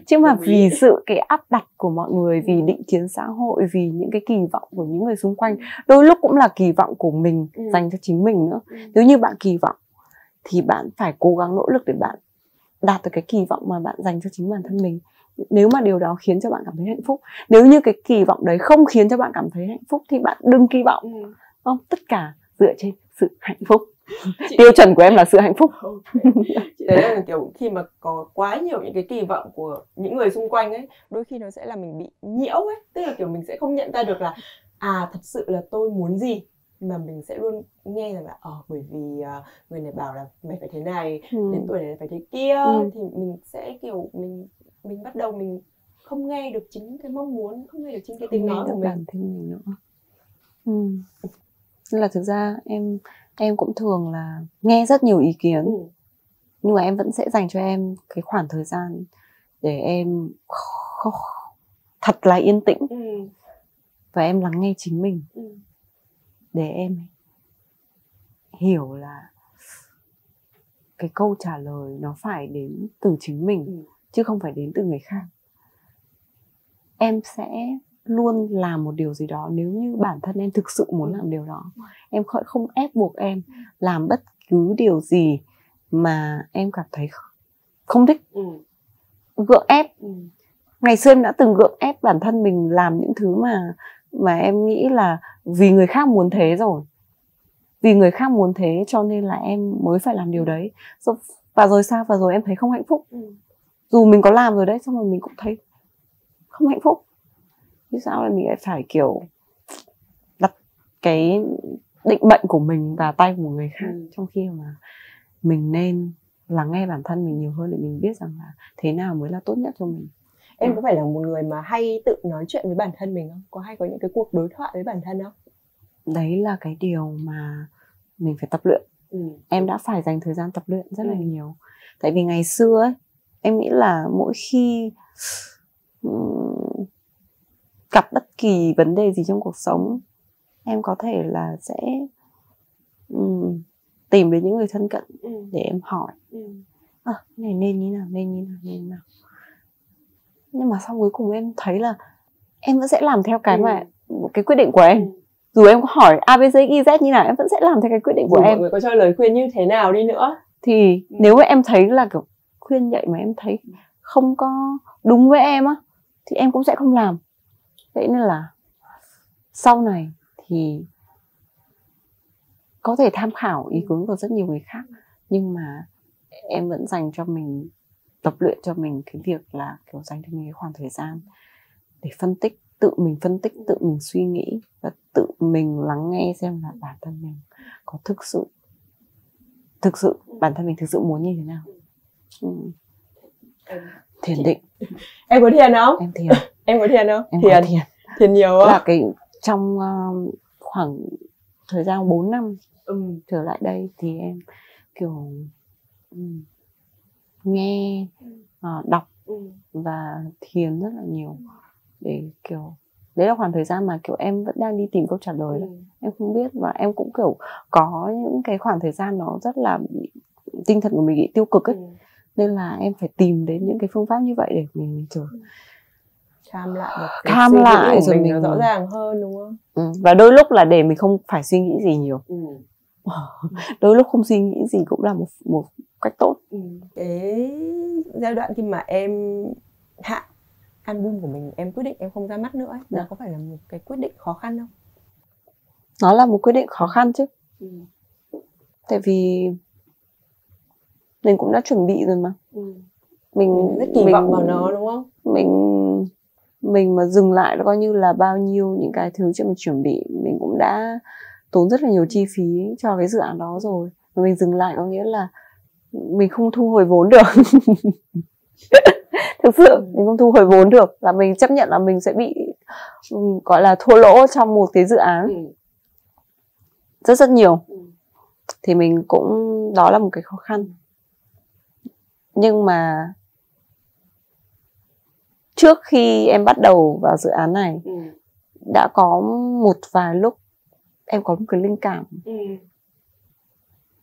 Chứ mà vì sự cái áp đặt của mọi người, vì định kiến xã hội, vì những cái kỳ vọng của những người xung quanh, đôi lúc cũng là kỳ vọng của mình dành cho chính mình nữa. Nếu như bạn kỳ vọng thì bạn phải cố gắng nỗ lực để bạn đạt được cái kỳ vọng mà bạn dành cho chính bản thân mình. Nếu mà điều đó khiến cho bạn cảm thấy hạnh phúc, nếu như cái kỳ vọng đấy không khiến cho bạn cảm thấy hạnh phúc thì bạn đừng kỳ vọng. Không, tất cả dựa trên sự hạnh phúc. Tiêu chuẩn của em là sự hạnh phúc. Chị thấy là kiểu khi mà có quá nhiều những cái kỳ vọng của những người xung quanh ấy, đôi khi nó sẽ là mình bị nhiễu ấy, tức là kiểu mình sẽ không nhận ra được là thật sự là tôi muốn gì, mà mình sẽ luôn nghe rằng là bởi vì người này bảo là mày phải thế này, đến tuổi này phải thế kia, thì mình sẽ kiểu mình bắt đầu mình không nghe được chính cái mong muốn, không nghe được chính cái tiếng nói của mình. Bản thân mình nữa. Nên là thực ra em cũng thường là nghe rất nhiều ý kiến, nhưng mà em vẫn sẽ dành cho em cái khoảng thời gian để em thật là yên tĩnh, và em lắng nghe chính mình, để em hiểu là cái câu trả lời nó phải đến từ chính mình, chứ không phải đến từ người khác. Em sẽ luôn làm một điều gì đó nếu như bản thân em thực sự muốn làm điều đó. Em không ép buộc em làm bất cứ điều gì mà em cảm thấy không thích. Gượng ép. Ngày xưa em đã từng gượng ép bản thân mình làm những thứ mà em nghĩ là vì người khác muốn thế rồi. Vì người khác muốn thế cho nên là em mới phải làm điều đấy. Và rồi sao? Và rồi em thấy không hạnh phúc. Dù mình có làm rồi đấy, xong rồi mình cũng thấy không hạnh phúc. Vì sao là mình lại phải kiểu đặt cái định mệnh của mình vào tay của người khác, trong khi mà mình nên lắng nghe bản thân mình nhiều hơn để mình biết rằng là thế nào mới là tốt nhất cho mình. Em có phải là một người mà hay tự nói chuyện với bản thân mình không? Có hay có những cái cuộc đối thoại với bản thân không? Đấy là cái điều mà mình phải tập luyện. Em đã phải dành thời gian tập luyện rất là nhiều. Tại vì ngày xưa ấy, em nghĩ là mỗi khi gặp bất kỳ vấn đề gì trong cuộc sống, em có thể là sẽ tìm đến những người thân cận để em hỏi này nên như nào, nên như nào. Nhưng mà sau cuối cùng em thấy là em vẫn sẽ làm theo cái mà cái quyết định của em. Dù em có hỏi ABC YZ như nào, em vẫn sẽ làm theo cái quyết định của em. Mọi người có cho lời khuyên như thế nào đi nữa thì nếu mà em thấy là kiểu khuyên vậy mà em thấy không có đúng với em á, thì em cũng sẽ không làm. Vậy nên là sau này thì có thể tham khảo ý kiến của rất nhiều người khác, nhưng mà em vẫn dành cho mình, tập luyện cho mình cái việc là kiểu dành cho mình cái khoảng thời gian để phân tích, tự mình suy nghĩ và tự mình lắng nghe xem là bản thân mình có thực sự bản thân mình thực sự muốn như thế nào. Thiền định. Em có thiền không? Em thiền. Em có thiền không? Em có thiền. Thiền nhiều không? Là cái trong khoảng thời gian 4 năm trở lại đây thì em kiểu nghe, đọc và thiền rất là nhiều, để kiểu đấy là khoảng thời gian mà kiểu em vẫn đang đi tìm câu trả lời đấy. Em không biết, và em cũng kiểu có những cái khoảng thời gian nó rất là tinh thần của mình bị tiêu cực ấy, nên là em phải tìm đến những cái phương pháp như vậy để mình trở calm lại rồi mình nó rõ ràng hơn, đúng không? Và đôi lúc là để mình không phải suy nghĩ gì nhiều. Đôi lúc không suy nghĩ gì cũng là một cách tốt. Cái giai đoạn khi mà em hạ album của mình, em quyết định em không ra mắt nữa ấy, đó có phải là một cái quyết định khó khăn không? Nó là một quyết định khó khăn chứ. Tại vì mình cũng đã chuẩn bị rồi mà. Mình rất kỳ vọng vào nó, đúng không? Mình mà dừng lại nó coi như là bao nhiêu những cái thứ cho mình chuẩn bị, mình cũng đã tốn rất là nhiều chi phí cho cái dự án đó rồi. Mà mình dừng lại có nghĩa là mình không thu hồi vốn được. Thực sự mình không thu hồi vốn được, là mình chấp nhận là mình sẽ bị gọi là thua lỗ trong một cái dự án rất nhiều. Thì mình cũng, đó là một cái khó khăn. Nhưng mà trước khi em bắt đầu vào dự án này, đã có một vài lúc em có một cái linh cảm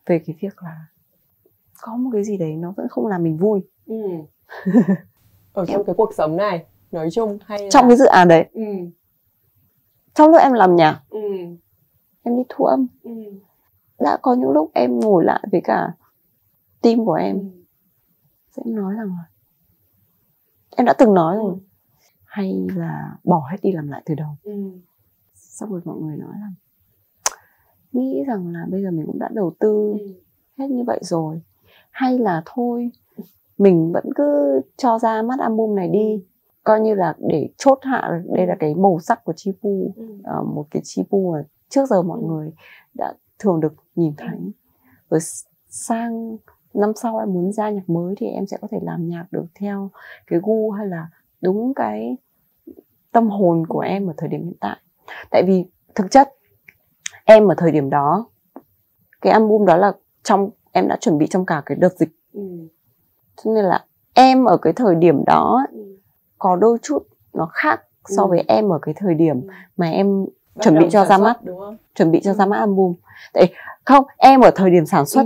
về cái việc là có một cái gì đấy nó vẫn không làm mình vui. Ở trong cái cuộc sống này nói chung hay là trong cái dự án đấy, trong lúc em làm nhạc, em đi thu âm, đã có những lúc em ngồi lại với cả team của em, sẽ nói rằng là em đã từng nói rồi, hay là bỏ hết đi làm lại từ đầu. Xong rồi mọi người nói là nghĩ rằng là bây giờ mình cũng đã đầu tư hết như vậy rồi, hay là thôi mình vẫn cứ cho ra mắt album này đi, coi như là để chốt hạ đây là cái màu sắc của Chi Pu, một cái Chi Pu mà trước giờ mọi người đã thường được nhìn thấy. Rồi sang năm sau em muốn ra nhạc mới thì em sẽ có thể làm nhạc được theo cái gu hay là đúng cái tâm hồn của em ở thời điểm hiện tại. Tại vì thực chất em ở thời điểm đó, cái album đó là em đã chuẩn bị trong cả cái đợt dịch. Cho nên là em ở cái thời điểm đó có đôi chút nó khác so với em ở cái thời điểm mà em chuẩn bị cho ra mắt, chuẩn bị cho ra mắt album. Tại không, em ở thời điểm sản xuất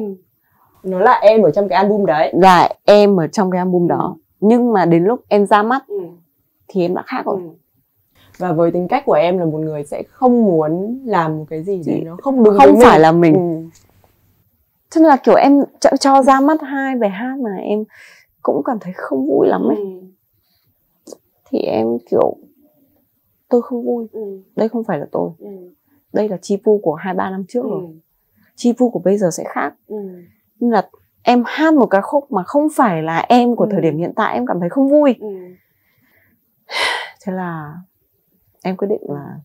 nó là em ở trong cái album đấy, là em ở trong cái album đó, nhưng mà đến lúc em ra mắt thì em đã khác rồi. Và với tính cách của em là một người sẽ không muốn làm một cái gì đấy nó không đúng không với phải mình. là mình. Cho nên là kiểu em cho ra mắt 2 bài hát mà em cũng cảm thấy không vui lắm ấy. Thì em kiểu tôi không vui. Đây không phải là tôi. Đây là Chi Pu của 2-3 năm trước rồi. Chi Pu của bây giờ sẽ khác. Nên là em hát một ca khúc mà không phải là em của thời điểm hiện tại, em cảm thấy không vui. Thế là em quyết định là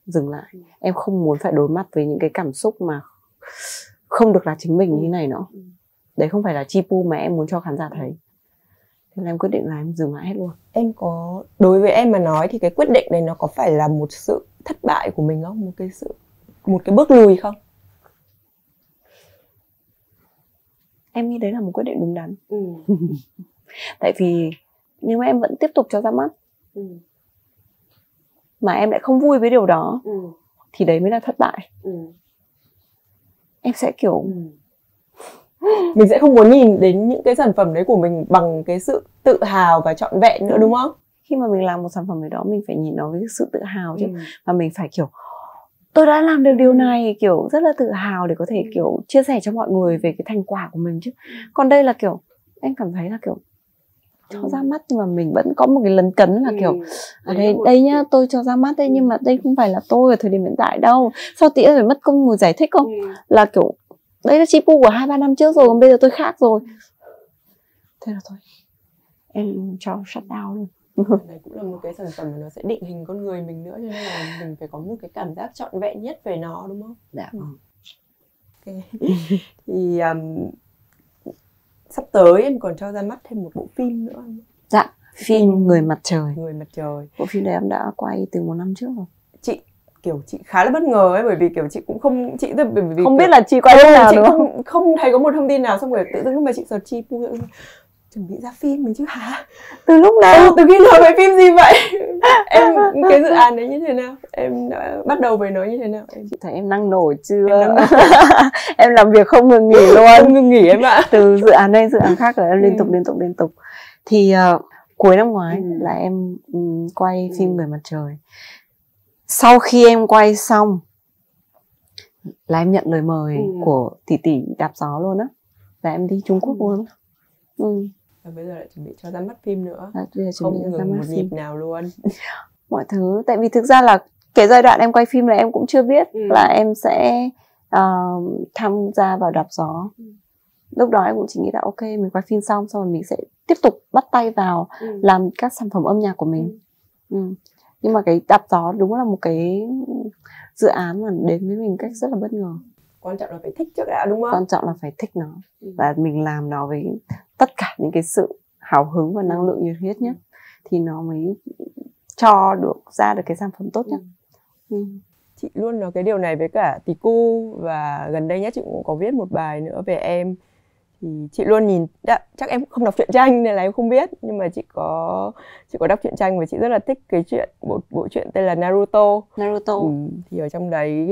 dừng lại. Em không muốn phải đối mặt với những cái cảm xúc mà không được là chính mình như này nữa. Đấy không phải là Chi Pu mà em muốn cho khán giả thấy. Thế là em quyết định là em dừng lại hết luôn. Em có, đối với em mà nói thì cái quyết định này nó có phải là một sự thất bại của mình không? Một cái bước lùi không? Em nghĩ đấy là một quyết định đúng đắn. Tại vì nếu mà em vẫn tiếp tục cho ra mắt mà em lại không vui với điều đó thì đấy mới là thất bại. Em sẽ kiểu mình sẽ không muốn nhìn đến những cái sản phẩm đấy của mình bằng cái sự tự hào và trọn vẹn nữa, đúng không? Khi mà mình làm một sản phẩm gì đó mình phải nhìn nó với sự tự hào chứ. Và mình phải kiểu tôi đã làm được điều này, kiểu rất là tự hào để có thể kiểu chia sẻ cho mọi người về cái thành quả của mình chứ. Còn đây là kiểu em cảm thấy là kiểu cho ra mắt nhưng mà mình vẫn có một cái lấn cấn là kiểu ở đây nhá, tôi cho ra mắt đây nhưng mà đây không phải là tôi ở thời điểm hiện tại đâu. Sao tí phải mất công ngồi giải thích không? Là kiểu đây là Chi Pu của 2-3 năm trước rồi, còn bây giờ tôi khác rồi. Thế là thôi, em cho shut down luôn. Đây cũng là một cái sản phẩm mà nó sẽ định hình con người mình nữa, cho nên là mình phải có một cái cảm giác trọn vẹn nhất về nó, đúng không? Dạ. Okay. Thì sắp tới em còn cho ra mắt thêm một bộ phim nữa không? Dạ, phim Người Mặt Trời. Người Mặt Trời. Bộ phim đấy em đã quay từ 1 năm trước rồi. Chị khá là bất ngờ ấy, bởi vì kiểu chị cũng không, chị bởi vì không kiểu, biết là chị quay lúc nào, chị đúng không? không thấy có một thông tin nào, xong rồi tự dưng lúc mà chị search Chi Pu chuẩn bị ra phim mình chứ hả? Từ lúc nào? Từ khi nào về phim gì vậy? Em cái dự án đấy như thế nào? Em đã bắt đầu với nó như thế nào? Chị thấy em năng nổ chưa? Em làm việc không ngừng nghỉ luôn. Không ngừng nghỉ em ạ. Từ dự án này dự án khác là em liên tục. Thì cuối năm ngoái là em quay phim Người Mặt Trời. Sau khi em quay xong là em nhận lời mời của tỷ đạp gió luôn á, là em đi Trung Quốc luôn. Và bây giờ lại chuẩn bị cho ra mắt phim nữa. Không ngừng một nhịp nào luôn. Mọi thứ, tại vì thực ra là cái giai đoạn em quay phim là em cũng chưa biết là em sẽ tham gia vào đạp gió. Lúc đó em cũng chỉ nghĩ là ok, mình quay phim xong rồi mình sẽ tiếp tục bắt tay vào làm các sản phẩm âm nhạc của mình. Nhưng mà cái đạp gió đúng là một cái dự án mà đến với mình cách rất là bất ngờ. Quan trọng là phải thích trước đã, đúng không? Quan trọng là phải thích nó. Và mình làm nó với tất cả những cái sự hào hứng và năng lượng nhiệt huyết nhất thì nó mới cho ra được cái sản phẩm tốt nhất. Chị luôn nói cái điều này với cả Tí Cu, và gần đây nhất chị cũng có viết một bài nữa về em. thì chị luôn nhìn, chắc em không đọc truyện tranh nên là em không biết, nhưng mà chị có đọc truyện tranh và chị rất là thích cái chuyện bộ truyện tên là Naruto. Thì ở trong đấy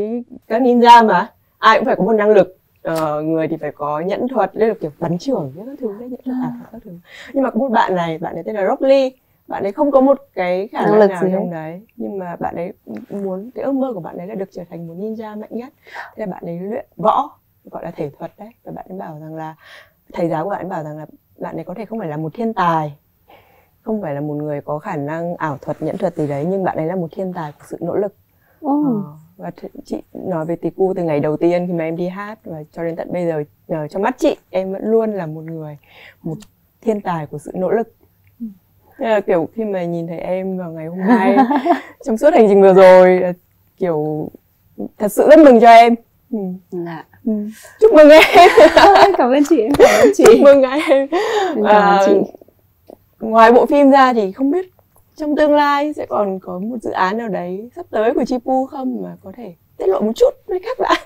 các ninja mà ai cũng phải có một năng lực, người thì phải có nhẫn thuật, đây là kiểu bắn chưởng các thứ đấy, nhẫn thuật các thứ. Nhưng mà có một bạn này tên là Rock Lee, bạn ấy không có một cái khả năng nào trong đấy, nhưng mà bạn ấy muốn, cái ước mơ của bạn ấy là được trở thành một ninja mạnh nhất. Thế là bạn ấy luyện võ, gọi là thể thuật đấy, và bạn ấy bảo rằng là thầy giáo của bạn ấy bảo rằng là bạn ấy có thể không phải là một thiên tài, không phải là một người có khả năng ảo thuật, nhẫn thuật gì đấy, nhưng bạn ấy là một thiên tài của sự nỗ lực. Và chị nói về Tiku từ ngày đầu tiên khi mà em đi hát và cho đến tận bây giờ, trong mắt chị em vẫn luôn là một thiên tài của sự nỗ lực. Thế là kiểu khi mà nhìn thấy em vào ngày hôm nay trong suốt hành trình vừa rồi, kiểu thật sự rất mừng cho em. Chúc mừng em. Cảm ơn chị, em cảm ơn chị. Chúc mừng em. Ngoài bộ phim ra thì không biết trong tương lai sẽ còn có một dự án nào đấy sắp tới của Chipu không mà có thể tiết lộ một chút với các bạn?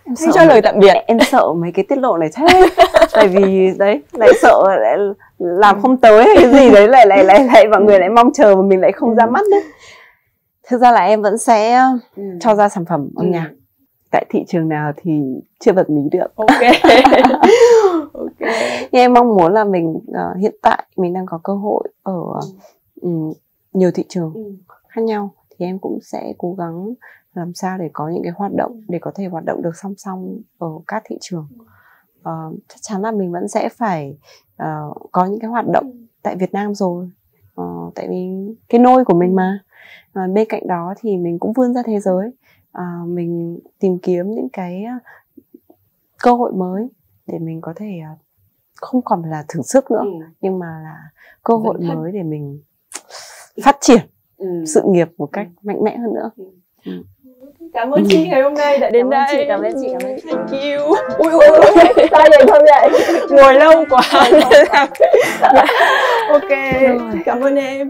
Thay cho lời tạm biệt. Em sợ mấy cái tiết lộ này thế. Tại vì đấy, lại sợ lại làm không tới hay cái gì đấy, lại mọi người lại mong chờ mà mình lại không ra mắt đấy. Thực ra là em vẫn sẽ cho ra sản phẩm âm nhạc tại thị trường nào thì chưa bật mí được. Ok. Nhưng em mong muốn là mình hiện tại mình đang có cơ hội ở nhiều thị trường khác nhau, thì em cũng sẽ cố gắng làm sao để có những cái hoạt động để có thể hoạt động được song song ở các thị trường. Chắc chắn là mình vẫn sẽ phải có những cái hoạt động tại Việt Nam rồi, tại vì cái nôi của mình mà. Bên cạnh đó thì mình cũng vươn ra thế giới, mình tìm kiếm những cái cơ hội mới để mình có thể không còn là thử sức nữa, nhưng mà là cơ hội mới để mình phát triển sự nghiệp một cách mạnh mẽ hơn nữa. Cảm ơn chị ngày hôm nay đã đến đây. Cảm ơn chị. Thank you. Ui, sao vậy không vậy? Ngồi lâu quá. Ok, cảm ơn em.